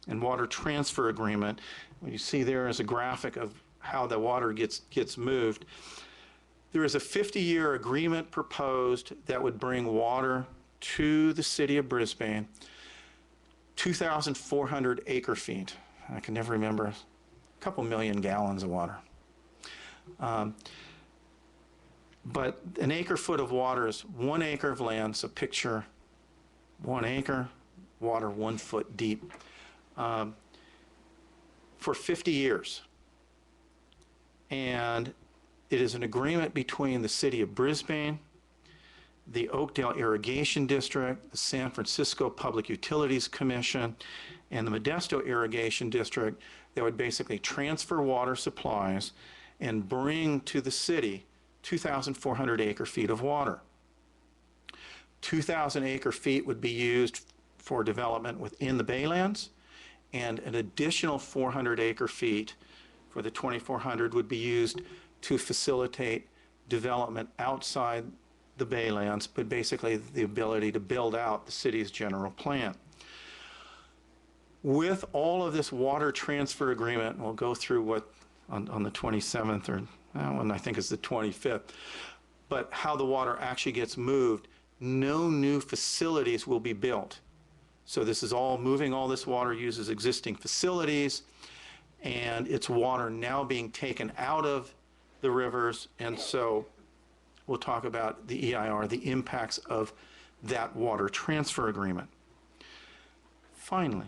and water transfer agreement. What you see there is a graphic of how the water gets moved. There is a 50-year agreement proposed that would bring water to the city of Brisbane, 2,400 acre feet. I can never remember, a couple million gallons of water. But an acre foot of water is 1 acre of land, so picture 1 acre, water 1 foot deep, for 50 years. And it is an agreement between the city of Brisbane, the Oakdale Irrigation District, the San Francisco Public Utilities Commission, and the Modesto Irrigation District that would basically transfer water supplies and bring to the city 2,400 acre feet of water. 2,000 acre feet would be used for development within the Baylands, and an additional 400 acre feet for the 2,400 would be used to facilitate development outside the Baylands, but basically the ability to build out the city's general plan. With all of this water transfer agreement, and we'll go through what on the 27th, or when I think is the 25th, but how the water actually gets moved, no new facilities will be built. So this is all moving, all this water uses existing facilities, and it's water now being taken out of the rivers, and so we'll talk about the EIR, the impacts of that water transfer agreement. Finally,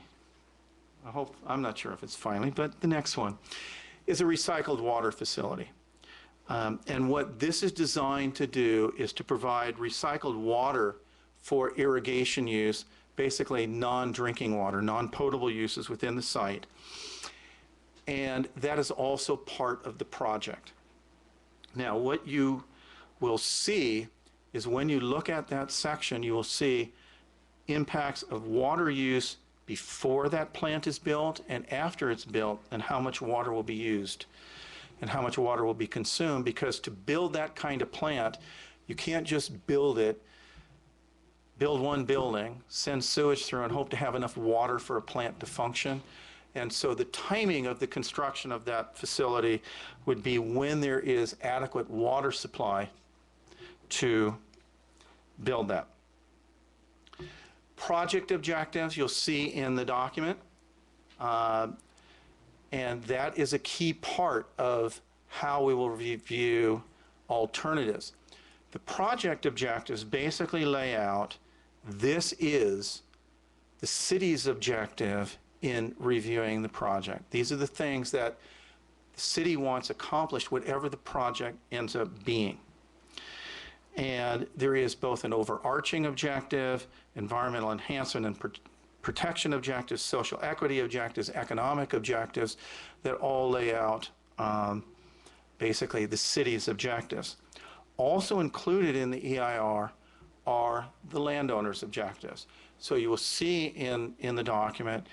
I'm not sure if it's finally, but the next one is a recycled water facility. And what this is designed to do is to provide recycled water for irrigation use, basically non-drinking water, non-potable uses within the site. And that is also part of the project. Now, what you will see is when you look at that section, you will see impacts of water use before that plant is built and after it's built, and how much water will be used and how much water will be consumed. Because to build that kind of plant, you can't just build one building, send sewage through, and hope to have enough water for a plant to function. And so the timing of the construction of that facility would be when there is adequate water supply to build that. Project objectives you'll see in the document, and that is a key part of how we will review alternatives. The project objectives basically lay out, this is the city's objective in reviewing the project. These are the things that the city wants accomplished, whatever the project ends up being. And there is both an overarching objective, environmental enhancement and protection objectives, social equity objectives, economic objectives, that all lay out basically the city's objectives. Also included in the EIR are the landowner's objectives. So you will see in the document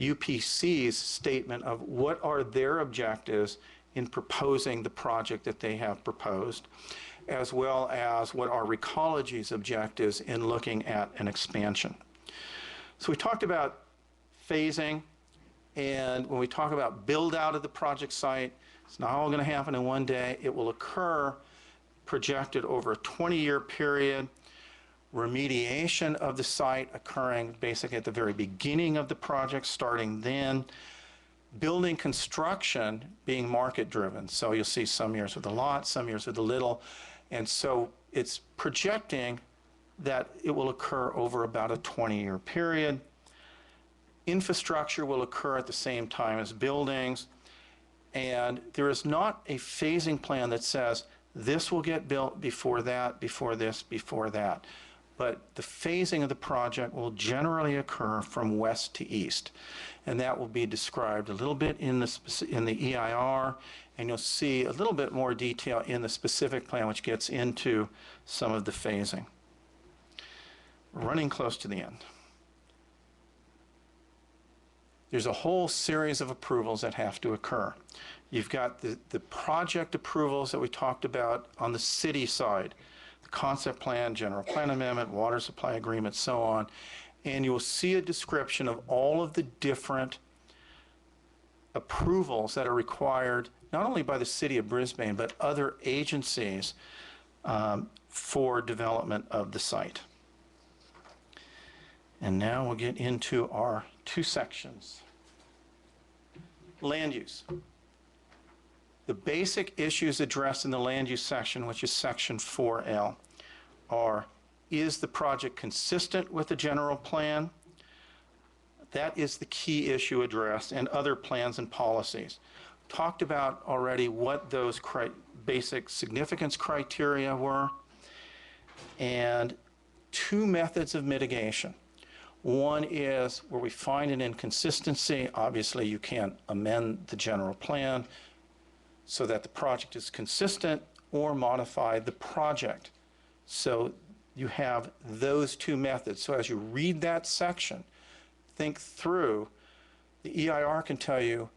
UPC's statement of what are their objectives in proposing the project that they have proposed, as well as what are Recology's objectives in looking at an expansion. So we talked about phasing, and when we talk about build out of the project site, it's not all going to happen in one day. It will occur projected over a 20-year period. Remediation of the site occurring basically at the very beginning of the project, starting then. Building construction being market driven. So you'll see some years with a lot, some years with a little. And so it's projecting that it will occur over about a 20-year period. Infrastructure will occur at the same time as buildings. And there is not a phasing plan that says this will get built before that, before this, before that. But the phasing of the project will generally occur from west to east. And that will be described a little bit in the EIR, and you'll see a little bit more detail in the specific plan, which gets into some of the phasing. We're running close to the end. There's a whole series of approvals that have to occur. You've got the project approvals that we talked about on the city side, the concept plan, general plan amendment, water supply agreement, so on. And you will see a description of all of the different approvals that are required, not only by the city of Brisbane, but other agencies for development of the site. And now we'll get into our two sections. Land use. The basic issues addressed in the land use section, which is section 4L, are: is the project consistent with the general plan? That is the key issue addressed, and other plans and policies. Talked about already what those basic significance criteria were, and two methods of mitigation. One is where we find an inconsistency. Obviously, you can't amend the general plan so that the project is consistent, or modify the project. So you have those two methods. So as you read that section, think through. The EIR can tell you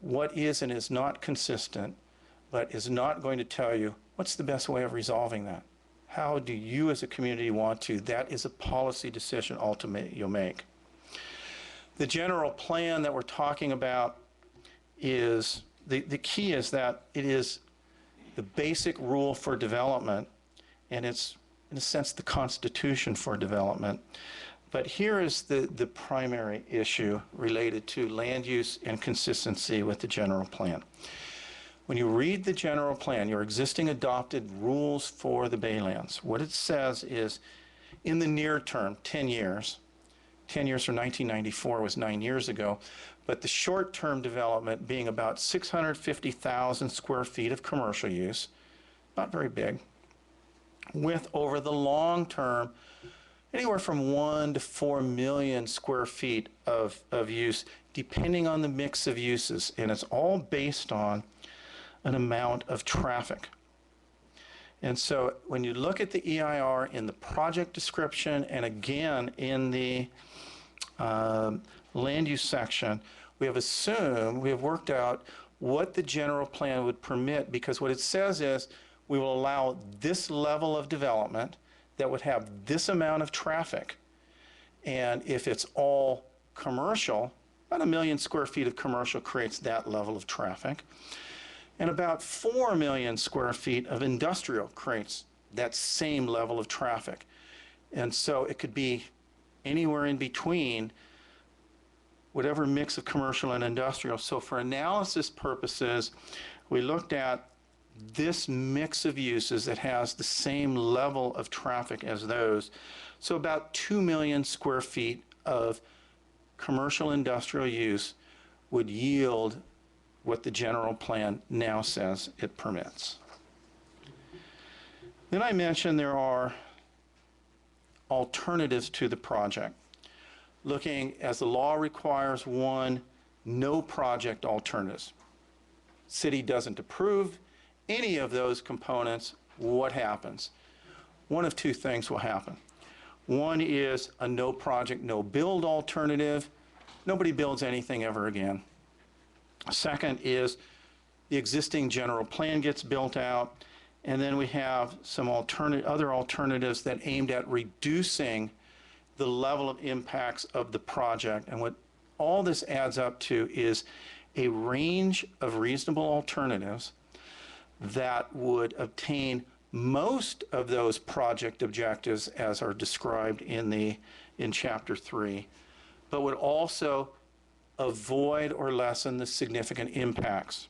what is and is not consistent, but is not going to tell you what's the best way of resolving that. How do you as a community want to? That is a policy decision ultimately you'll make. The general plan that we're talking about is, the key is that it is the basic rule for development, and it's, in a sense, the constitution for development. But here is the primary issue related to land use and consistency with the general plan. When you read the general plan, your existing adopted rules for the Baylands, what it says is, in the near term, 10 years from 1994 was 9 years ago, but the short-term development being about 650,000 square feet of commercial use, not very big, with over the long term, anywhere from 1 to 4 million square feet of use, depending on the mix of uses, and it's all based on an amount of traffic. And so when you look at the EIR in the project description, and again in the land use section, we have worked out what the general plan would permit, because what it says is we will allow this level of development that would have this amount of traffic. And if it's all commercial, about 1 million square feet of commercial creates that level of traffic. And about 4 million square feet of industrial creates that same level of traffic. And so it could be anywhere in between, whatever mix of commercial and industrial. So for analysis purposes, we looked at this mix of uses that has the same level of traffic as those. So about 2 million square feet of commercial industrial use would yield what the general plan now says it permits. Then I mentioned there are alternatives to the project. Looking, as the law requires, one, no project alternatives. City doesn't approve any of those components, what happens? One of two things will happen. One is a no project, no build alternative. Nobody builds anything ever again. Second is the existing general plan gets built out, and then we have some other alternatives that aimed at reducing the level of impacts of the project. And what all this adds up to is a range of reasonable alternatives that would obtain most of those project objectives as are described in chapter 3, but would also avoid or lessen the significant impacts.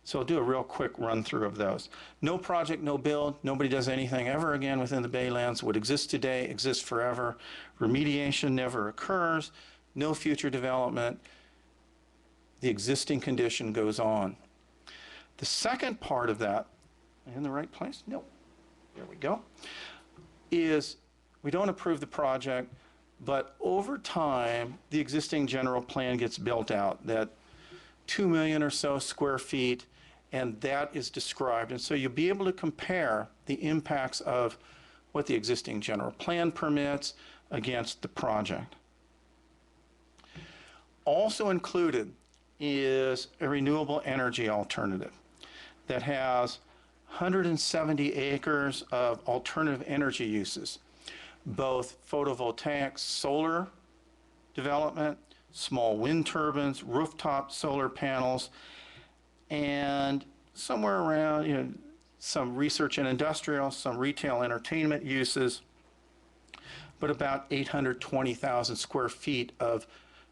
So I'll do a real quick run through of those. No project, no build, nobody does anything ever again within the Baylands. What exists today exists forever. Remediation never occurs. No future development. The existing condition goes on. The second part of that, in the right place? Nope. There we go. Is we don't approve the project, but over time, the existing general plan gets built out, that 2 million or so square feet, and that is described. And so you'll be able to compare the impacts of what the existing general plan permits against the project. Also included is a renewable energy alternative that has 170 acres of alternative energy uses, both photovoltaic solar development, small wind turbines, rooftop solar panels, and somewhere around, some research and industrial, some retail entertainment uses. but about 820,000 square feet of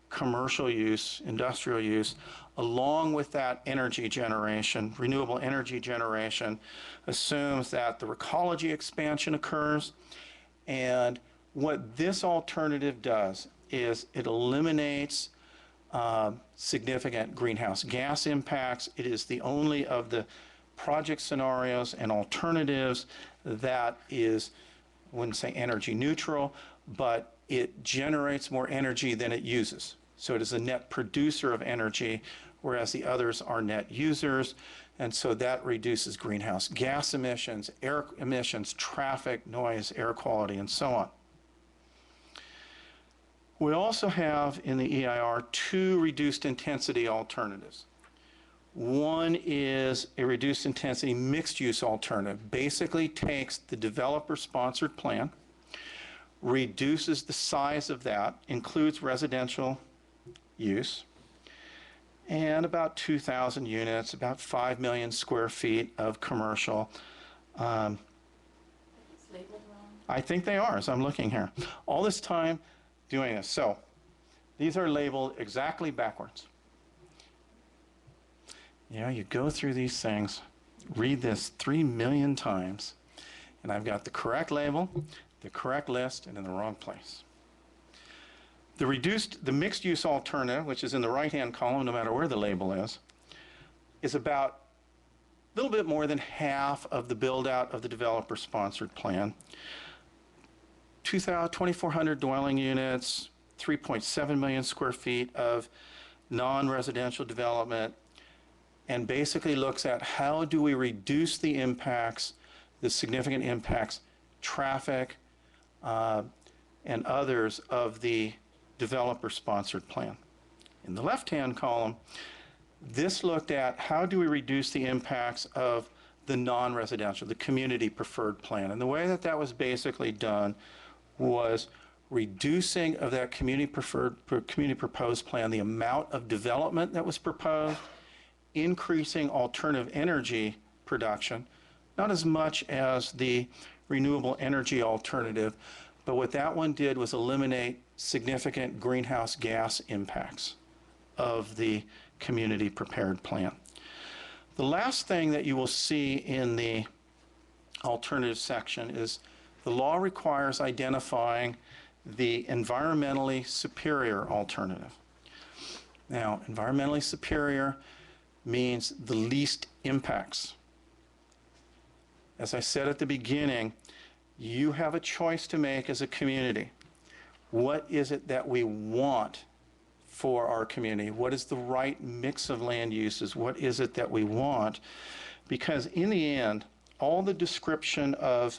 commercial use, industrial use, along with that energy generation, renewable energy generation, assumes that the Recology Expansion occurs. And what this alternative does is it eliminates significant greenhouse gas impacts. It is the only of the project scenarios and alternatives that is, I wouldn't say energy neutral, but it generates more energy than it uses. So it is a net producer of energy, whereas the others are net users. And so that reduces greenhouse gas emissions, air emissions, traffic, noise, air quality, and so on. We also have in the EIR 2 reduced intensity alternatives. One is a reduced intensity mixed use alternative. Basically takes the developer-sponsored plan, reduces the size of that, includes residential use, and about 2,000 units, about 5 million square feet of commercial. It's labeled wrong. I think they are, as I'm looking here. All this time doing this. So these are labeled exactly backwards. You know, you go through these things, read this 3 million times, and I've got the correct label, the correct list, and in the wrong place. The mixed use alternative, which is in the right-hand column, no matter where the label is about a little bit more than half of the build-out of the developer-sponsored plan. 2,400 dwelling units, 3.7 million square feet of non-residential development, and basically looks at how do we reduce the impacts, the significant impacts, traffic, and others of the developer-sponsored plan. In the left-hand column, this looked at how do we reduce the impacts of the non-residential, the community-preferred plan. And the way that that was basically done was reducing of that community-proposed plan the amount of development that was proposed, increasing alternative energy production, not as much as the renewable energy alternative, but what that one did was eliminate significant greenhouse gas impacts of the community prepared plan. The last thing that you will see in the alternative section is the law requires identifying the environmentally superior alternative. Now, environmentally superior means the least impacts. As I said at the beginning, you have a choice to make as a community. What is it that we want for our community? What is the right mix of land uses? What is it that we want? Because in the end, all the description of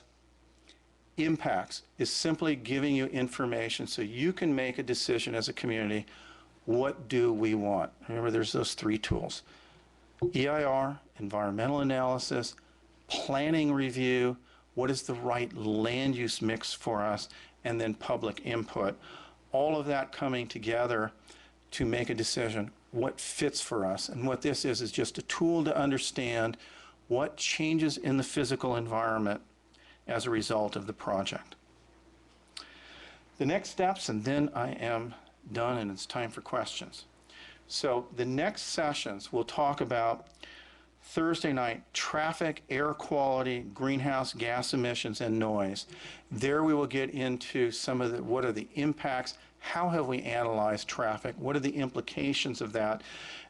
impacts is simply giving you information so you can make a decision as a community. What do we want? Remember, there's those 3 tools: EIR, environmental analysis, planning review, what is the right land use mix for us, and then public input. All of that coming together to make a decision, what fits for us. And what this is just a tool to understand what changes in the physical environment as a result of the project. The next steps, and then I am done and it's time for questions. So the next sessions we'll talk about Thursday night, traffic, air quality, greenhouse gas emissions, and noise. There we will get into some of the, what are the impacts, how have we analyzed traffic, what are the implications of that,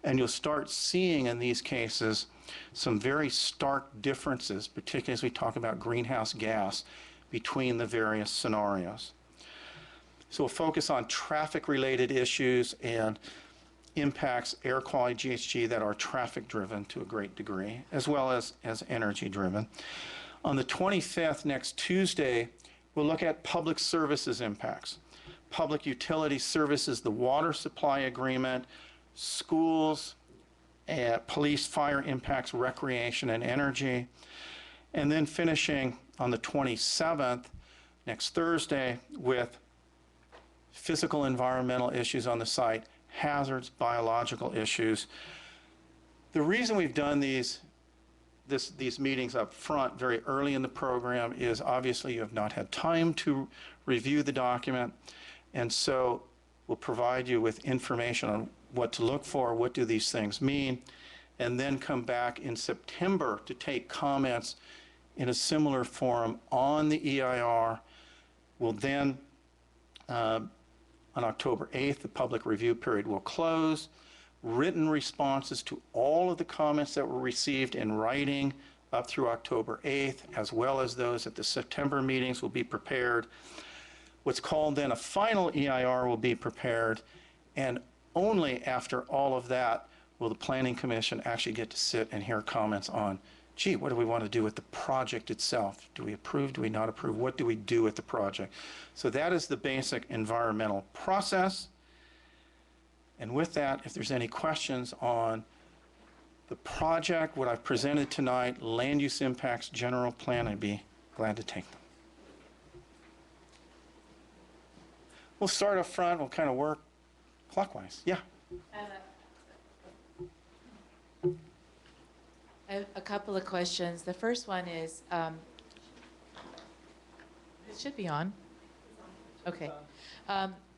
and you'll start seeing in these cases some very stark differences, particularly as we talk about greenhouse gas, between the various scenarios. So we'll focus on traffic-related issues and impacts, air quality, GHG, that are traffic-driven to a great degree, as well as energy-driven. On the 25th, next Tuesday, we'll look at public services impacts. Public utility services, the water supply agreement, schools, police, fire impacts, recreation, and energy. And then finishing on the 27th, next Thursday, with physical environmental issues on the site, hazards, biological issues. The reason we've done these these meetings up front very early in the program is obviously you have not had time to review the document, and so we'll provide you with information on what to look for, what do these things mean, and then come back in September to take comments in a similar forum on the EIR. We'll then, on October 8th, the public review period will close. Written responses to all of the comments that were received in writing up through October 8th, as well as those at the September meetings, will be prepared. What's called then a final EIR will be prepared, and only after all of that will the Planning Commission actually get to sit and hear comments on, gee, what do we want to do with the project itself? Do we approve? Do we not approve? What do we do with the project? So that is the basic environmental process. And with that, if there's any questions on the project, what I've presented tonight, land use impacts, general plan, I'd be glad to take them. We'll start up front, we'll kind of work clockwise. Yeah? I have a couple of questions. The first one is, it should be on. Okay.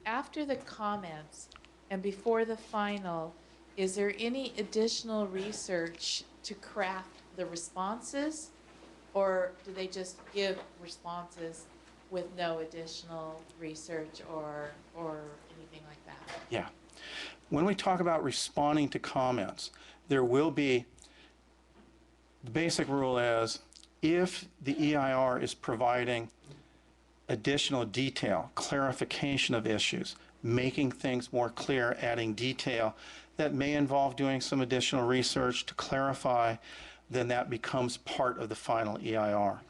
After the comments and before the final, is there any additional research to craft the responses? Or do they just give responses with no additional research or anything like that? Yeah. When we talk about responding to comments, there will be, the basic rule is, if the EIR is providing additional detail, clarification of issues, making things more clear, adding detail, that may involve doing some additional research to clarify, then that becomes part of the final EIR.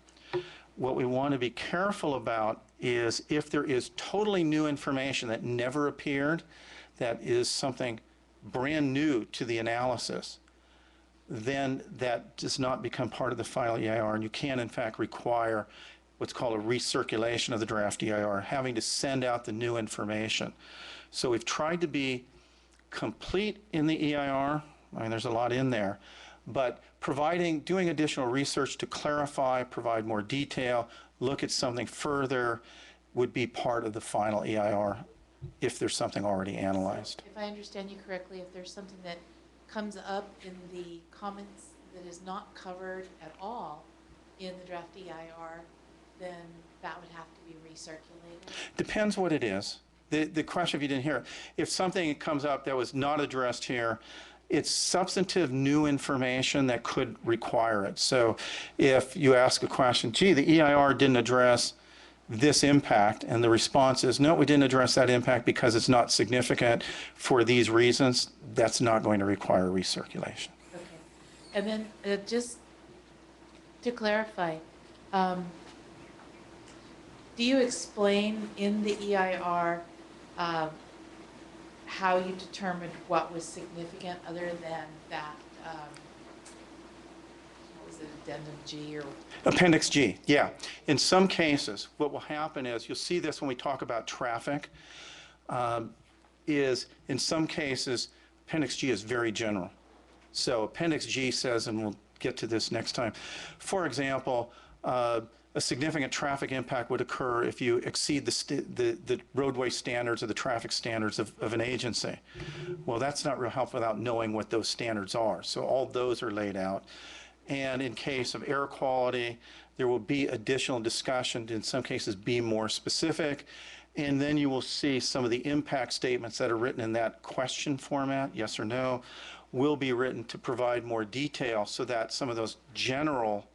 What we want to be careful about is if there is totally new information that never appeared, that is something brand new to the analysis, then that does not become part of the final EIR, and you can in fact require what's called a recirculation of the draft EIR, having to send out the new information. So we've tried to be complete in the EIR. I mean, there's a lot in there, but doing additional research to clarify, provide more detail, look at something further would be part of the final EIR if there's something already analyzed. If I understand you correctly, if there's something that comes up in the comments that is not covered at all in the draft EIR, then that would have to be recirculated? Depends what it is. The question, if you didn't hear it, if something comes up that was not addressed here, it's substantive new information that could require it. So if you ask a question, gee, the EIR didn't address this impact, and the response is, no, we didn't address that impact because it's not significant for these reasons, that's not going to require recirculation. Okay. And then just to clarify, do you explain in the EIR how you determined what was significant other than that, what was it, addendum G or? Appendix G, yeah. In some cases, what will happen is, you'll see this when we talk about traffic, is in some cases, Appendix G is very general. So Appendix G says, and we'll get to this next time, for example, a significant traffic impact would occur if you exceed the roadway standards or the traffic standards of an agency. Well, that's not real helpful without knowing what those standards are. So all those are laid out. And in case of air quality, there will be additional discussion, in some cases be more specific. And then you will see some of the impact statements that are written in that question format, yes or no, will be written to provide more detail so that some of those general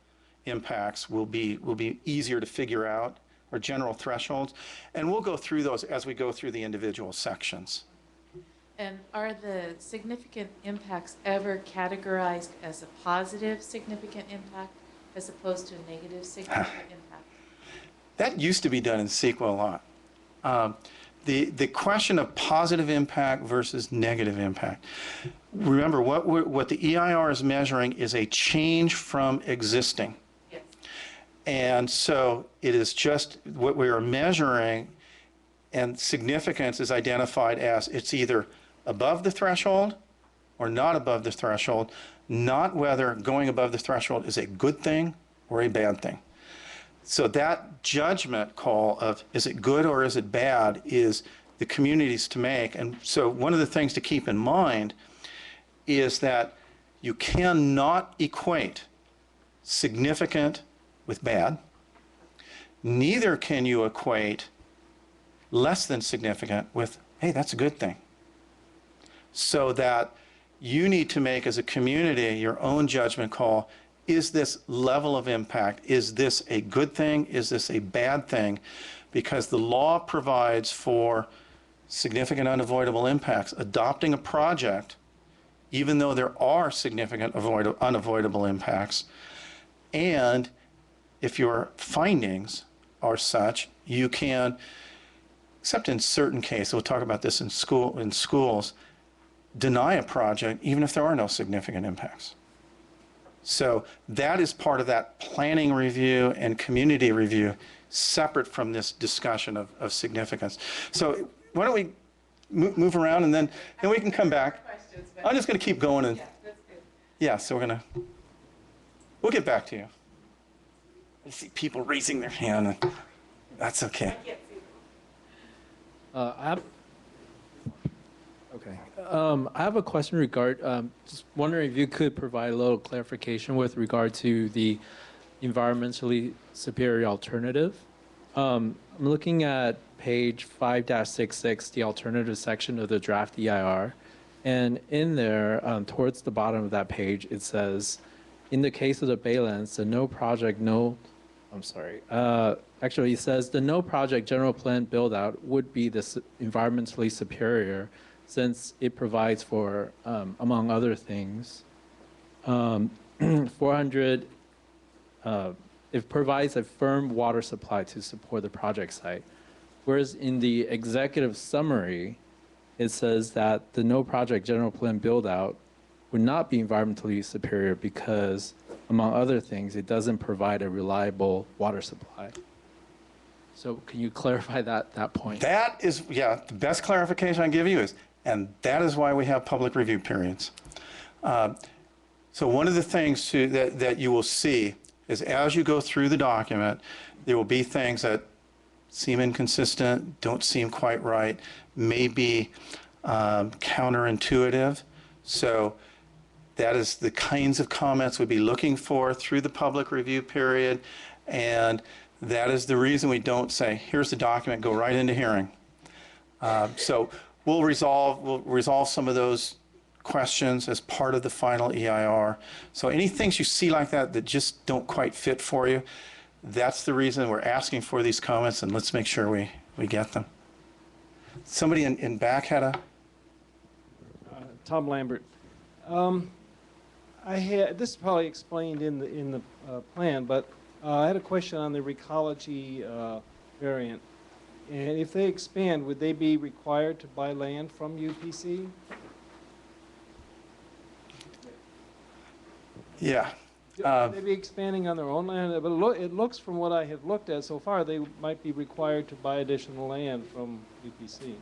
impacts will be easier to figure out, or general thresholds. And we'll go through those as we go through the individual sections. And are the significant impacts ever categorized as a positive significant impact as opposed to a negative significant impact? That used to be done in CEQA a lot. The question of positive impact versus negative impact. Remember, what the EIR is measuring is a change from existing. Yes. And so it is just what we are measuring, and significance is identified as it's either above the threshold or not above the threshold, not whether going above the threshold is a good thing or a bad thing. So that judgment call of is it good or is it bad is the community's to make. And so one of the things to keep in mind is that you cannot equate significant with bad. Neither can you equate less than significant with, hey, that's a good thing. So that you need to make as a community your own judgment call. Is this level of impact, is this a good thing? Is this a bad thing? Because the law provides for significant unavoidable impacts. Adopting a project, even though there are significant unavoidable impacts, and if your findings are such, you can, except in certain cases, we'll talk about this in schools, deny a project even if there are no significant impacts. So that is part of that planning review and community review, separate from this discussion of significance. So why don't we move around and then we can come back. I'm just going to keep going. And yeah, so we'll get back to you. I see people raising their hand. And that's okay. I have a question just wondering if you could provide a little clarification with regard to the environmentally superior alternative. I'm looking at page 5-66, the alternative section of the draft EIR. And in there, towards the bottom of that page, it says, in the case of the Baylands, actually it says the no project general plan build out would be this environmentally superior since it provides for, among other things, 400, it provides a firm water supply to support the project site. Whereas in the executive summary, it says that the no project general plan build out would not be environmentally superior because, among other things, it doesn't provide a reliable water supply. So can you clarify that point? That is, yeah, the best clarification I can give you is, and that is why we have public review periods. So one of the things that you will see is as you go through the document, there will be things that seem inconsistent, don't seem quite right, may be counterintuitive. So that is the kinds of comments we'd be looking for through the public review period. And that is the reason we don't say, here's the document, go right into hearing. So we'll resolve some of those questions as part of the final EIR. So any things you see like that just don't quite fit for you, that's the reason we're asking for these comments, and let's make sure we get them. Somebody in back had a... Tom Lambert. This is probably explained in the plan, but I had a question on the Recology variant. And if they expand, would they be required to buy land from UPC? Yeah. They'd be expanding on their own land, but it looks from what I have looked at so far, they might be required to buy additional land from UPC.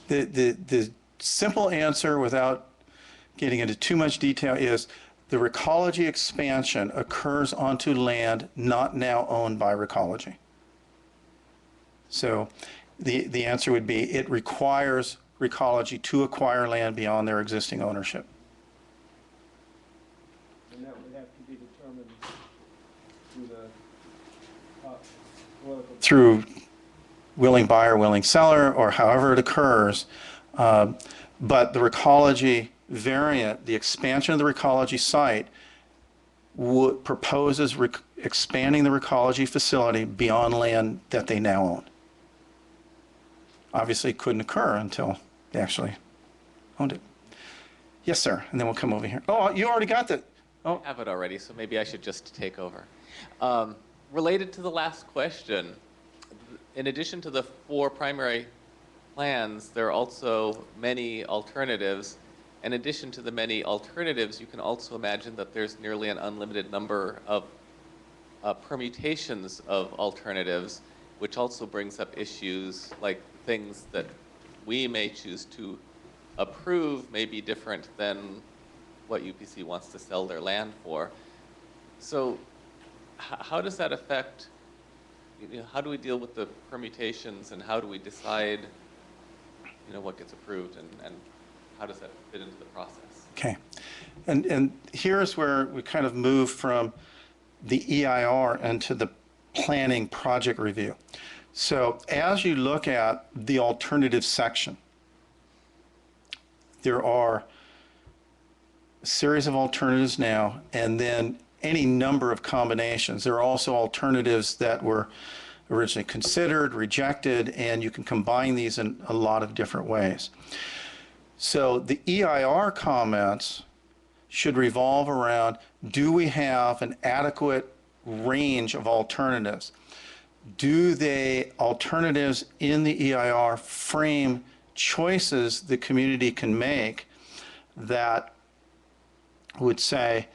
The simple answer, without getting into too much detail, is the Recology expansion occurs onto land not now owned by Recology. So the answer would be it requires Recology to acquire land beyond their existing ownership. And that would have to be determined through the political... Through willing buyer, willing seller, or however it occurs. But the Recology variant, the expansion of the Recology site, proposes expanding the Recology facility beyond land that they now own. Obviously, it couldn't occur until they actually owned it. Yes, sir. And then we'll come over here. Oh, you already got that. Oh. I have it already, so maybe I should just take over. Related to the last question, in addition to the 4 primary plans, there are also many alternatives. In addition to the many alternatives, you can also imagine that there's nearly an unlimited number of permutations of alternatives, which also brings up issues like things that we may choose to approve may be different than what UPC wants to sell their land for. So how does that affect, how do we deal with the permutations, and how do we decide, what gets approved, and how does that fit into the process? Okay. And here's where we kind of move from the EIR into the planning project review. So as you look at the alternative section, there are a series of alternatives now, and then any number of combinations. There are also alternatives that were originally considered, rejected, and you can combine these in a lot of different ways. So the EIR comments should revolve around, do we have an adequate range of alternatives? Do they, alternatives in the EIR, frame choices the community can make that would say,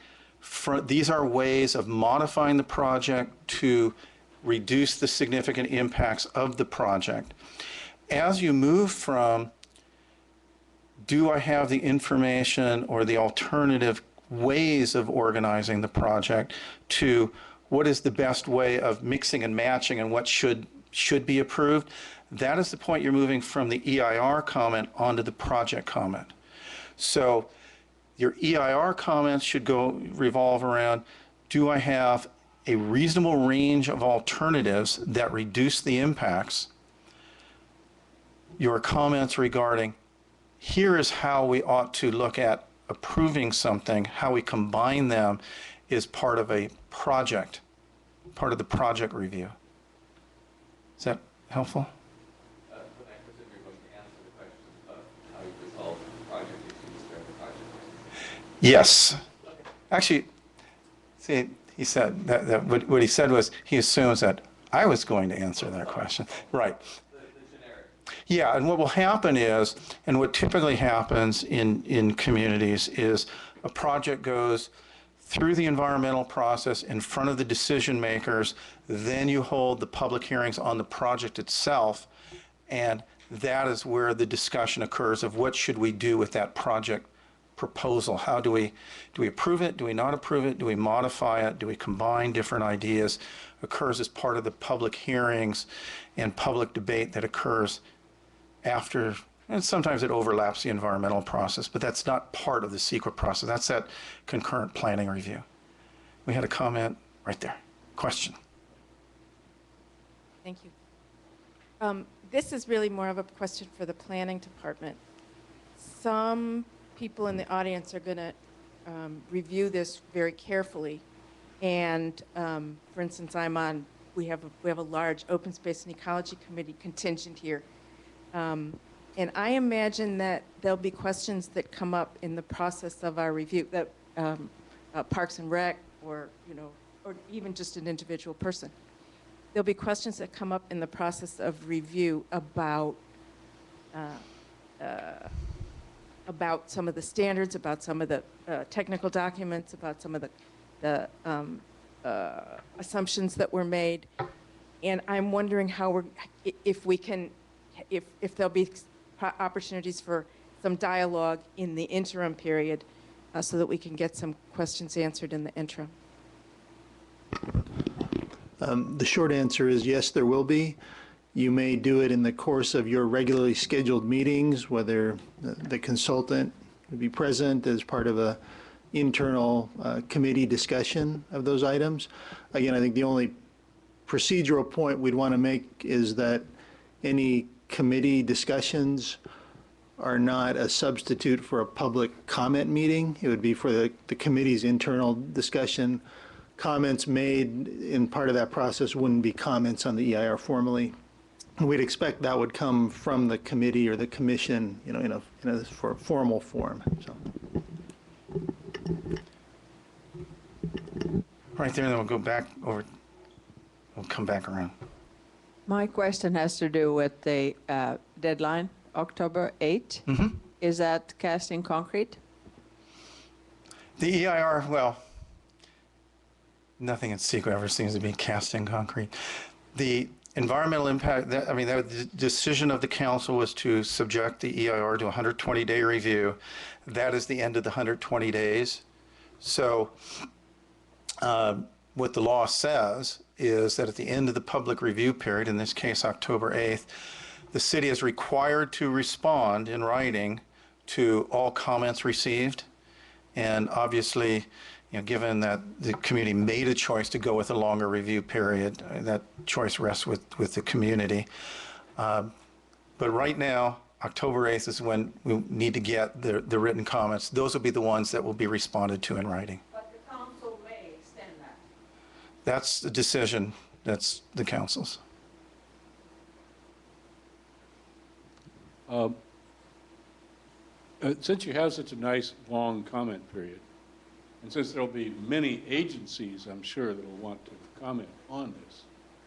these are ways of modifying the project to reduce the significant impacts of the project. As you move from, do I have the information or the alternative ways of organizing the project, to what is the best way of mixing and matching and what should be approved, that is the point you're moving from the EIR comment onto the project comment. So your EIR comments should revolve around, do I have a reasonable range of alternatives that reduce the impacts? Your comments regarding, here is how we ought to look at approving something, how we combine them, is part of a project, part of the project review. Is that helpful? But I presume you're going to answer the question of how you resolve project issues during the project process. Yes. Actually, see, he said that what he said was, he assumes that I was going to answer that question. Right. The generic. Yeah, and what will happen is, and what typically happens in communities is, a project goes through the environmental process in front of the decision makers, then you hold the public hearings on the project itself, and that is where the discussion occurs of what should we do with that project proposal. How do we approve it? Do we not approve it? Do we modify it? Do we combine different ideas? Occurs as part of the public hearings and public debate that occurs after, and sometimes it overlaps the environmental process, but that's not part of the secret process. That's that concurrent planning review. We had a comment right there. Question. Thank you. This is really more of a question for the planning department. Some people in the audience are going to review this very carefully. And for instance, we have a large open space and ecology committee contingent here. And I imagine that there'll be questions that come up in the process of our review, that Parks and Rec, or even just an individual person. There'll be questions that come up in the process of review about some of the standards, about some of the technical documents, about some of the assumptions that were made. And I'm wondering if there'll be opportunities for some dialogue in the interim period so that we can get some questions answered in the interim. The short answer is yes, there will be. You may do it in the course of your regularly scheduled meetings, whether the consultant would be present as part of a internal committee discussion of those items. Again, I think the only procedural point we'd want to make is that any committee discussions are not a substitute for a public comment meeting. It would be for the committee's internal discussion. Comments made in part of that process wouldn't be comments on the EIR formally. We'd expect that would come from the committee or the commission, in a formal form. So. Right there, then we'll go back over. We'll come back around. My question has to do with the deadline, October 8. Mm-hmm. Is that cast in concrete? The EIR, well, nothing in secret ever seems to be cast in concrete. The Environmental impact, I mean, the decision of the council was to subject the EIR to a 120-day review. That is the end of the 120 days. So what the law says is that at the end of the public review period, in this case October 8th, the city is required to respond in writing to all comments received. And obviously, given that the community made a choice to go with a longer review period, that choice rests with the community. But right now, October 8th is when we need to get the written comments. Those will be the ones that will be responded to in writing. But the council may extend that. That's the decision. That's the council's. Since you have such a nice, long comment period, and since there'll be many agencies, I'm sure, that will want to comment on this,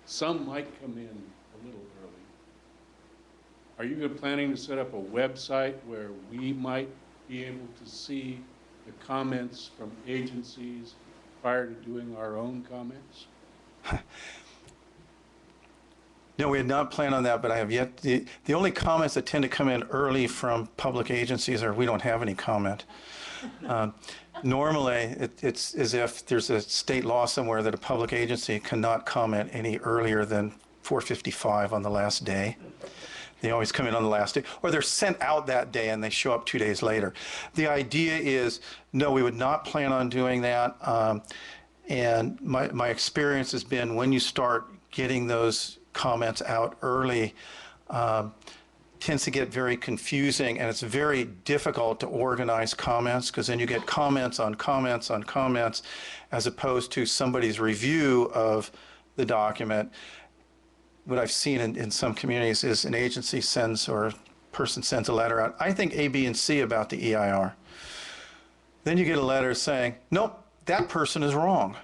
some might come in a little early. Are you planning to set up a website where we might be able to see the comments from agencies prior to doing our own comments? No, we had not planned on that, but I have yet, the only comments that tend to come in early from public agencies are, we don't have any comment. Normally, it's as if there's a state law somewhere that a public agency cannot comment any earlier than 4:55 on the last day. They always come in on the last day, or they're sent out that day and they show up 2 days later. The idea is, no, we would not plan on doing that. And my experience has been, when you start getting those comments out early, tends to get very confusing, and it's very difficult to organize comments, because then you get comments on comments on comments, as opposed to somebody's review of the document. What I've seen in some communities is an agency sends, or a person sends a letter out, I think A, B, and C about the EIR. Then you get a letter saying, nope, that person is wrong.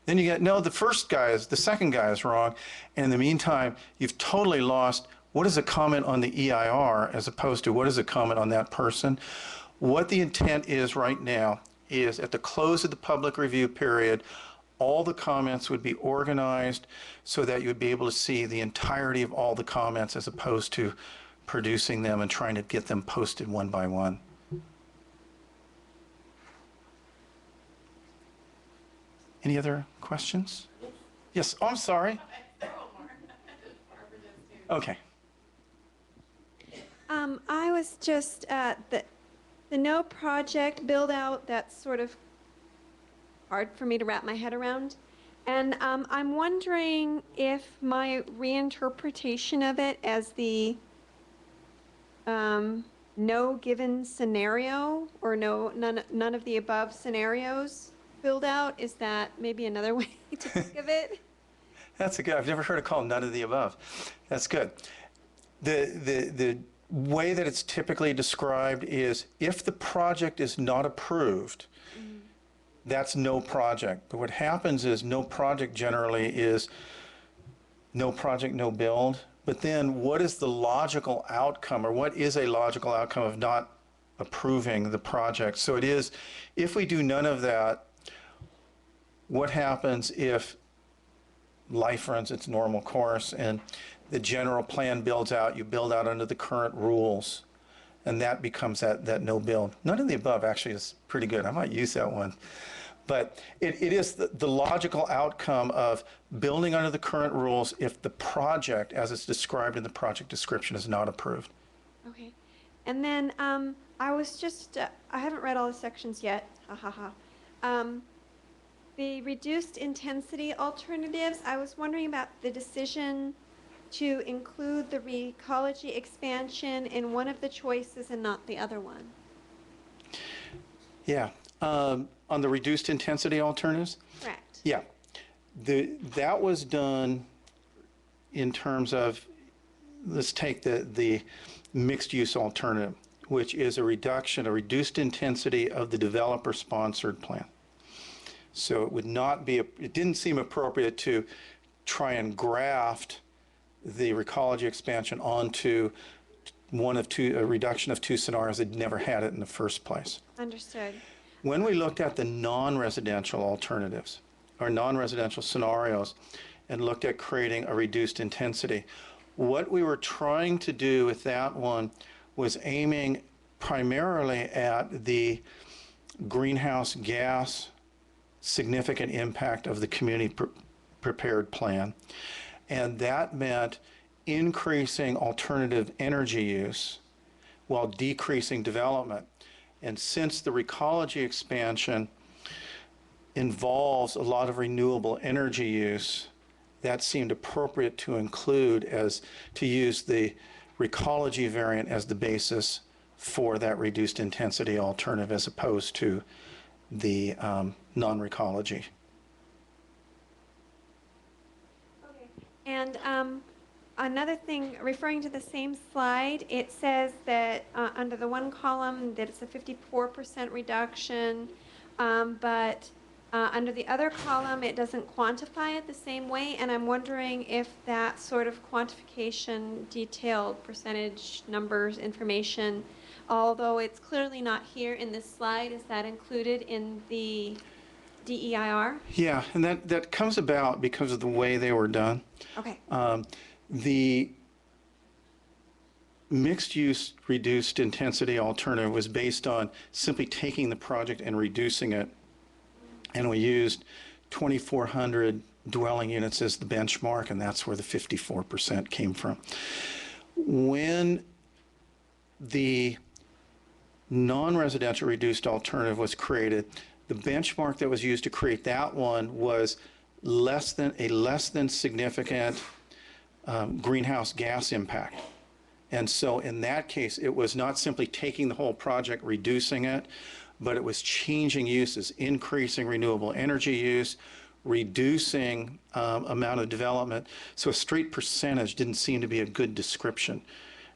Then you get, no, the second guy is wrong. And in the meantime, you've totally lost what is a comment on the EIR as opposed to what is a comment on that person. What the intent is right now is, at the close of the public review period, all the comments would be organized so that you would be able to see the entirety of all the comments, as opposed to producing them and trying to get them posted one by one. Any other questions? Yes, oh, I'm sorry. Okay. I was just, the no project build out, that's sort of hard for me to wrap my head around. And I'm wondering if my reinterpretation of it as the no given scenario, or none of the above scenarios build out, is that maybe another way to think of it? That's a good, I've never heard it called none of the above. That's good. The way that it's typically described is, if the project is not approved, that's no project. But what happens is, no project generally is no project, no build. But then what is the logical outcome, or what is a logical outcome of not approving the project? So it is, if we do none of that, what happens if life runs its normal course and the general plan builds out, you build out under the current rules, and that becomes that no build. None of the above actually is pretty good. I might use that one. But it is the logical outcome of building under the current rules if the project, as it's described in the project description, is not approved. Okay. And then I was just, I haven't read all the sections yet. Ha ha ha. The reduced intensity alternatives, I was wondering about the decision to include the Recology Expansion in one of the choices and not the other one. Yeah. On the reduced intensity alternatives? Correct. Yeah. That was done in terms of, let's take the mixed use alternative, which is a reduced intensity of the developer sponsored plan. So it would not be, it didn't seem appropriate to try and graft the Recology Expansion onto a reduction of two scenarios that never had it in the first place. Understood. When we looked at the non-residential alternatives, or non-residential scenarios, and looked at creating a reduced intensity. What we were trying to do with that one was aiming primarily at the greenhouse gas significant impact of the community prepared plan. And that meant increasing alternative energy use while decreasing development. And since the Recology Expansion involves a lot of renewable energy use, that seemed appropriate to include to use the Recology variant as the basis for that reduced intensity alternative as opposed to the non-Recology. Okay. And another thing, referring to the same slide, it says that under the one column that it's a 54% reduction, but under the other column it doesn't quantify it the same way, and I'm wondering if that sort of quantification, detailed percentage numbers, information, although it's clearly not here in this slide, is that included in the DEIR? Yeah, and that comes about because of the way they were done. Okay. The mixed-use reduced intensity alternative was based on simply taking the project and reducing it, and we used 2,400 dwelling units as the benchmark, and that's where the 54% came from. When the non-residential reduced alternative was created, the benchmark that was used to create that one was less than significant greenhouse gas impact. And so in that case, it was not simply taking the whole project, reducing it, but it was changing uses, increasing renewable energy use, reducing amount of development. So a straight percentage didn't seem to be a good description.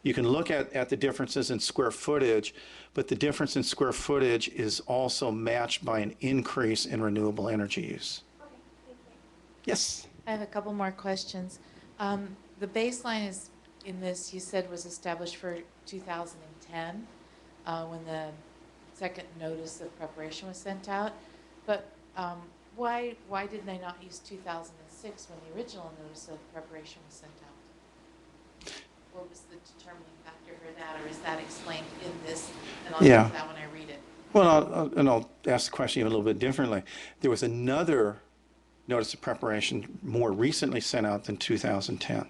You can look at the differences in square footage, but the difference in square footage is also matched by an increase in renewable energy use. Okay, thank you. Yes? I have a couple more questions. The baseline is, in this, you said was established for 2010, when the second notice of preparation was sent out. But why did they not use 2006 when the original notice of preparation was sent out? What was the determining factor for that, or is that explained in this? And I'll Yeah. get to that when I read it. Well, I'll ask the question a little bit differently. There was another notice of preparation more recently sent out than 2010.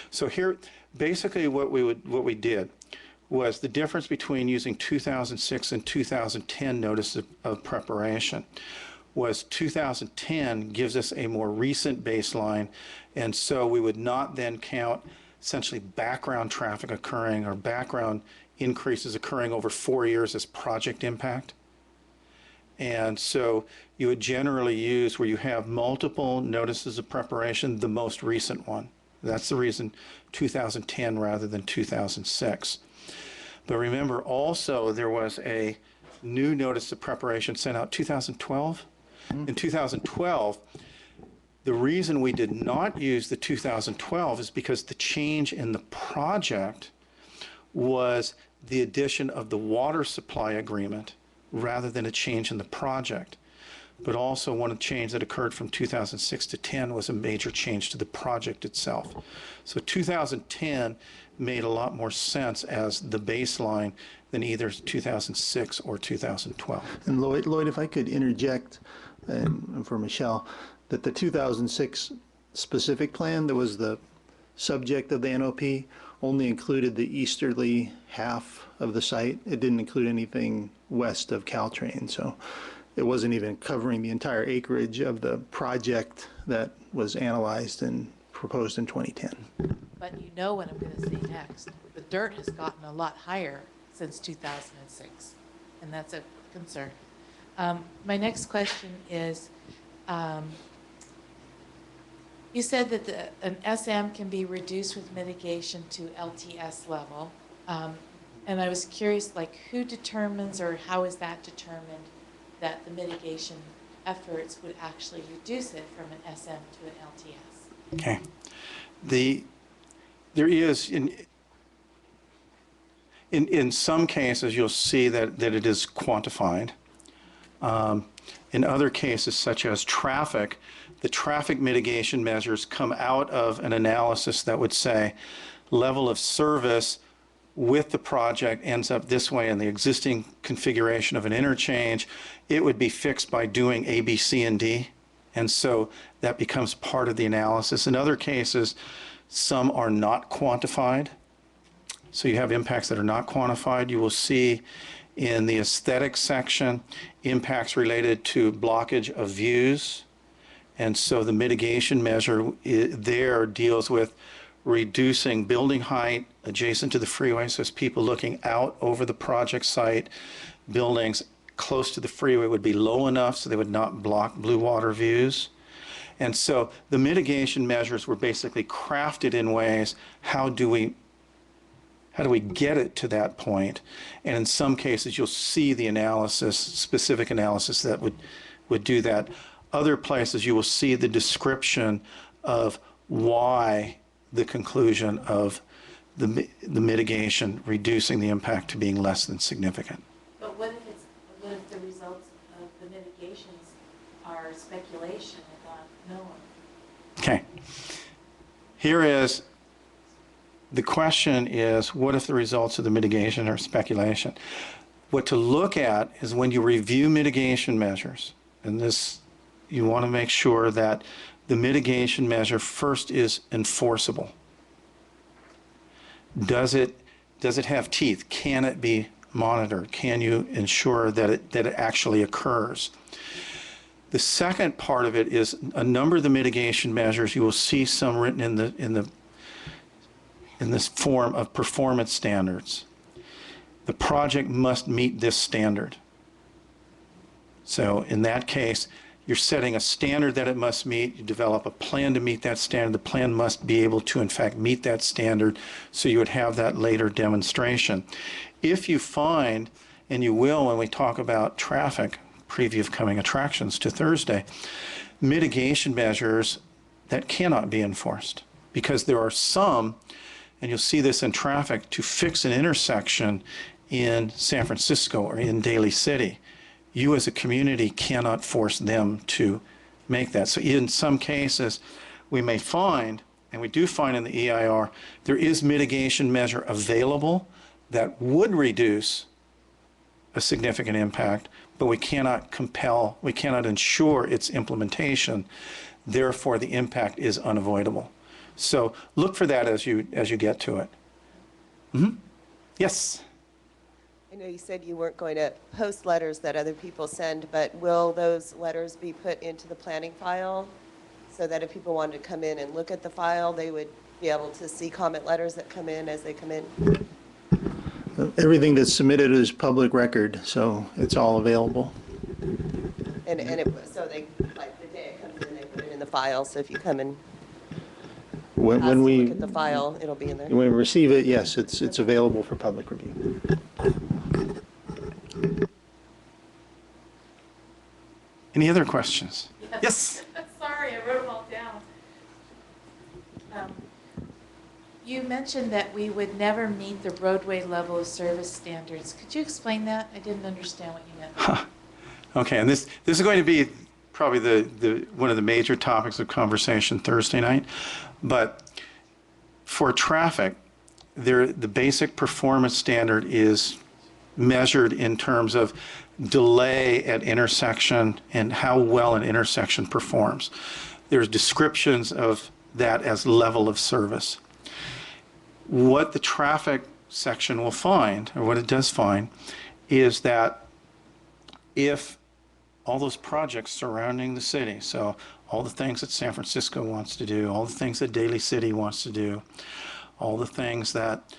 So here, basically what we did was the difference between using 2006 and 2010 notice of preparation was 2010 gives us a more recent baseline, and so we would not then count essentially background traffic occurring or background increases occurring over 4 years as project impact. And so you would generally use, where you have multiple notices of preparation, the most recent one. That's the reason 2010 rather than 2006. But remember also there was a new notice of preparation sent out 2012. In 2012, the reason we did not use the 2012 is because the change in the project was the addition of the water supply agreement rather than a change in the project. But also one change that occurred from 2006 to 10 was a major change to the project itself. So 2010 made a lot more sense as the baseline than either 2006 or 2012. And Lloyd, if I could interject for Michelle, that the 2006 specific plan that was the subject of the NOP only included the easterly half of the site. It didn't include anything west of Caltrain, so it wasn't even covering the entire acreage of the project that was analyzed and proposed in 2010. But you know what I'm going to say next. The dirt has gotten a lot higher since 2006, and that's a concern. My next question is, you said that an SM can be reduced with mitigation to LTS level. And I was curious, like, who determines or how is that determined that the mitigation efforts would actually reduce it from an SM to an LTS? Okay. There is, in some cases, you'll see that it is quantified. In other cases, such as traffic, the traffic mitigation measures come out of an analysis that would say level of service with the project ends up this way in the existing configuration of an interchange. It would be fixed by doing A, B, C, and D. And so that becomes part of the analysis. In other cases, some are not quantified. So you have impacts that are not quantified. You will see in the aesthetic section impacts related to blockage of views. And so the mitigation measure there deals with reducing building height adjacent to the freeway, so as people looking out over the project site, buildings close to the freeway would be low enough so they would not block blue water views. And so the mitigation measures were basically crafted in ways, how do we get it to that point? And in some cases, you'll see the analysis, specific analysis that would do that. Other places, you will see the description of why the conclusion of the mitigation, reducing the impact to being less than significant. But what if the results of the mitigations are speculation and not known? Okay. Here is, the question is, what if the results of the mitigation are speculation? What to look at is when you review mitigation measures, and this, you want to make sure that the mitigation measure first is enforceable. Does it have teeth? Can it be monitored? Can you ensure that it actually occurs? The second part of it is a number of the mitigation measures. You will see some written in this form of performance standards. The project must meet this standard. So in that case, you're setting a standard that it must meet. You develop a plan to meet that standard. The plan must be able to, in fact, meet that standard, so you would have that later demonstration. If you find, and you will when we talk about traffic, preview of coming attractions to Thursday, mitigation measures that cannot be enforced, because there are some, and you'll see this in traffic, to fix an intersection in San Francisco or in Daly City. You as a community cannot force them to make that. So in some cases, we may find, and we do find in the EIR, there is mitigation measure available that would reduce a significant impact, but we cannot compel, we cannot ensure its implementation. Therefore, the impact is unavoidable. So look for that as you get to it. Mm-hmm. Yes? I know you said you weren't going to post letters that other people send, but will those letters be put into the planning file so that if people wanted to come in and look at the file, they would be able to see comment letters that come in as they come in? Everything that's submitted is public record, so it's all available. So they, like the day it comes in, they put it in the file, so if you come and When we look at the file, it'll be in there. when we receive it, yes, it's available for public review. Any other questions? Yes? Sorry, I wrote them all down. You mentioned that we would never meet the roadway level of service standards. Could you explain that? I didn't understand what you meant. Okay, and this is going to be probably the one of the major topics of conversation Thursday night. But for traffic, the basic performance standard is measured in terms of delay at intersection and how well an intersection performs. There's descriptions of that as level of service. What the traffic section will find, or what it does find, is that if all those projects surrounding the city, so all the things that San Francisco wants to do, all the things that Daly City wants to do, all the things that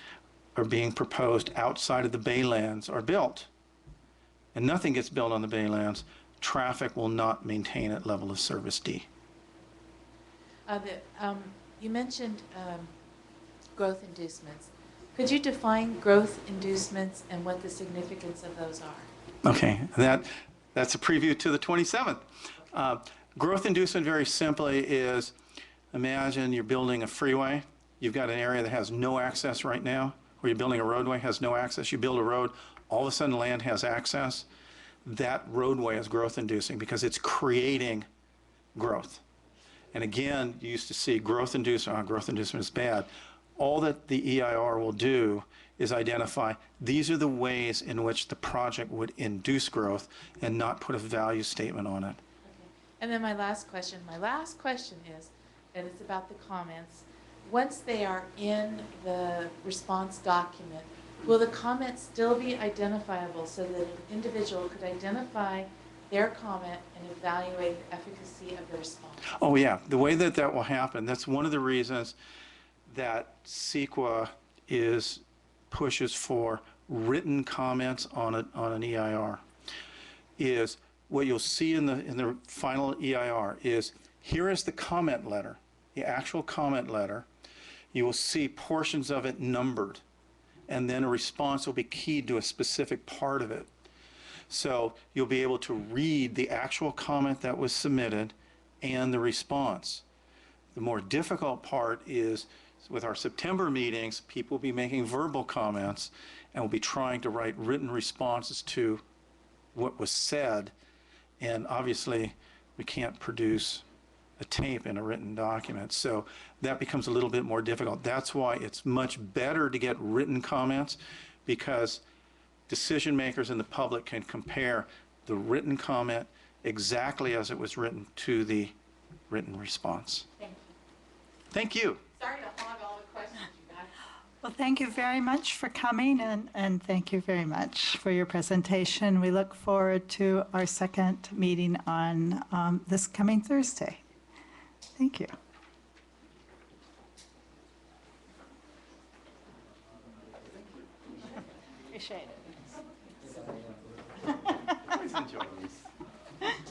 are being proposed outside of the Baylands are built, and nothing gets built on the Baylands, traffic will not maintain at level of service D. You mentioned growth inducements. Could you define growth inducements and what the significance of those are? Okay, that's a preview to the 27th. Growth inducement, very simply, is imagine you're building a freeway. You've got an area that has no access right now, or you're building a roadway, has no access. You build a road, all of a sudden land has access. that roadway as growth inducing because it's creating growth. And again, you used to see growth inducement is bad. All that the EIR will do is identify these are the ways in which the project would induce growth and not put a value statement on it. And then my last question is, and it's about the comments. Once they are in the response document, will the comments still be identifiable so that an individual could identify their comment and evaluate the efficacy of the response? Oh yeah, the way that that will happen, that's one of the reasons that CEQA pushes for written comments on an EIR, is what you'll see in the final EIR is, here is the comment letter, the actual comment letter. You will see portions of it numbered, and then a response will be keyed to a specific part of it. So you'll be able to read the actual comment that was submitted and the response. The more difficult part is with our September meetings, people will be making verbal comments and will be trying to write written responses to what was said. And obviously, we can't produce a tape in a written document. So that becomes a little bit more difficult. That's why it's much better to get written comments, because decision makers and the public can compare the written comment exactly as it was written to the written response. Thank you. Thank you. Sorry to hog all the questions, you guys. Well, thank you very much for coming, and thank you very much for your presentation. We look forward to our second meeting on this coming Thursday. Thank you. Appreciate it. Always enjoy these.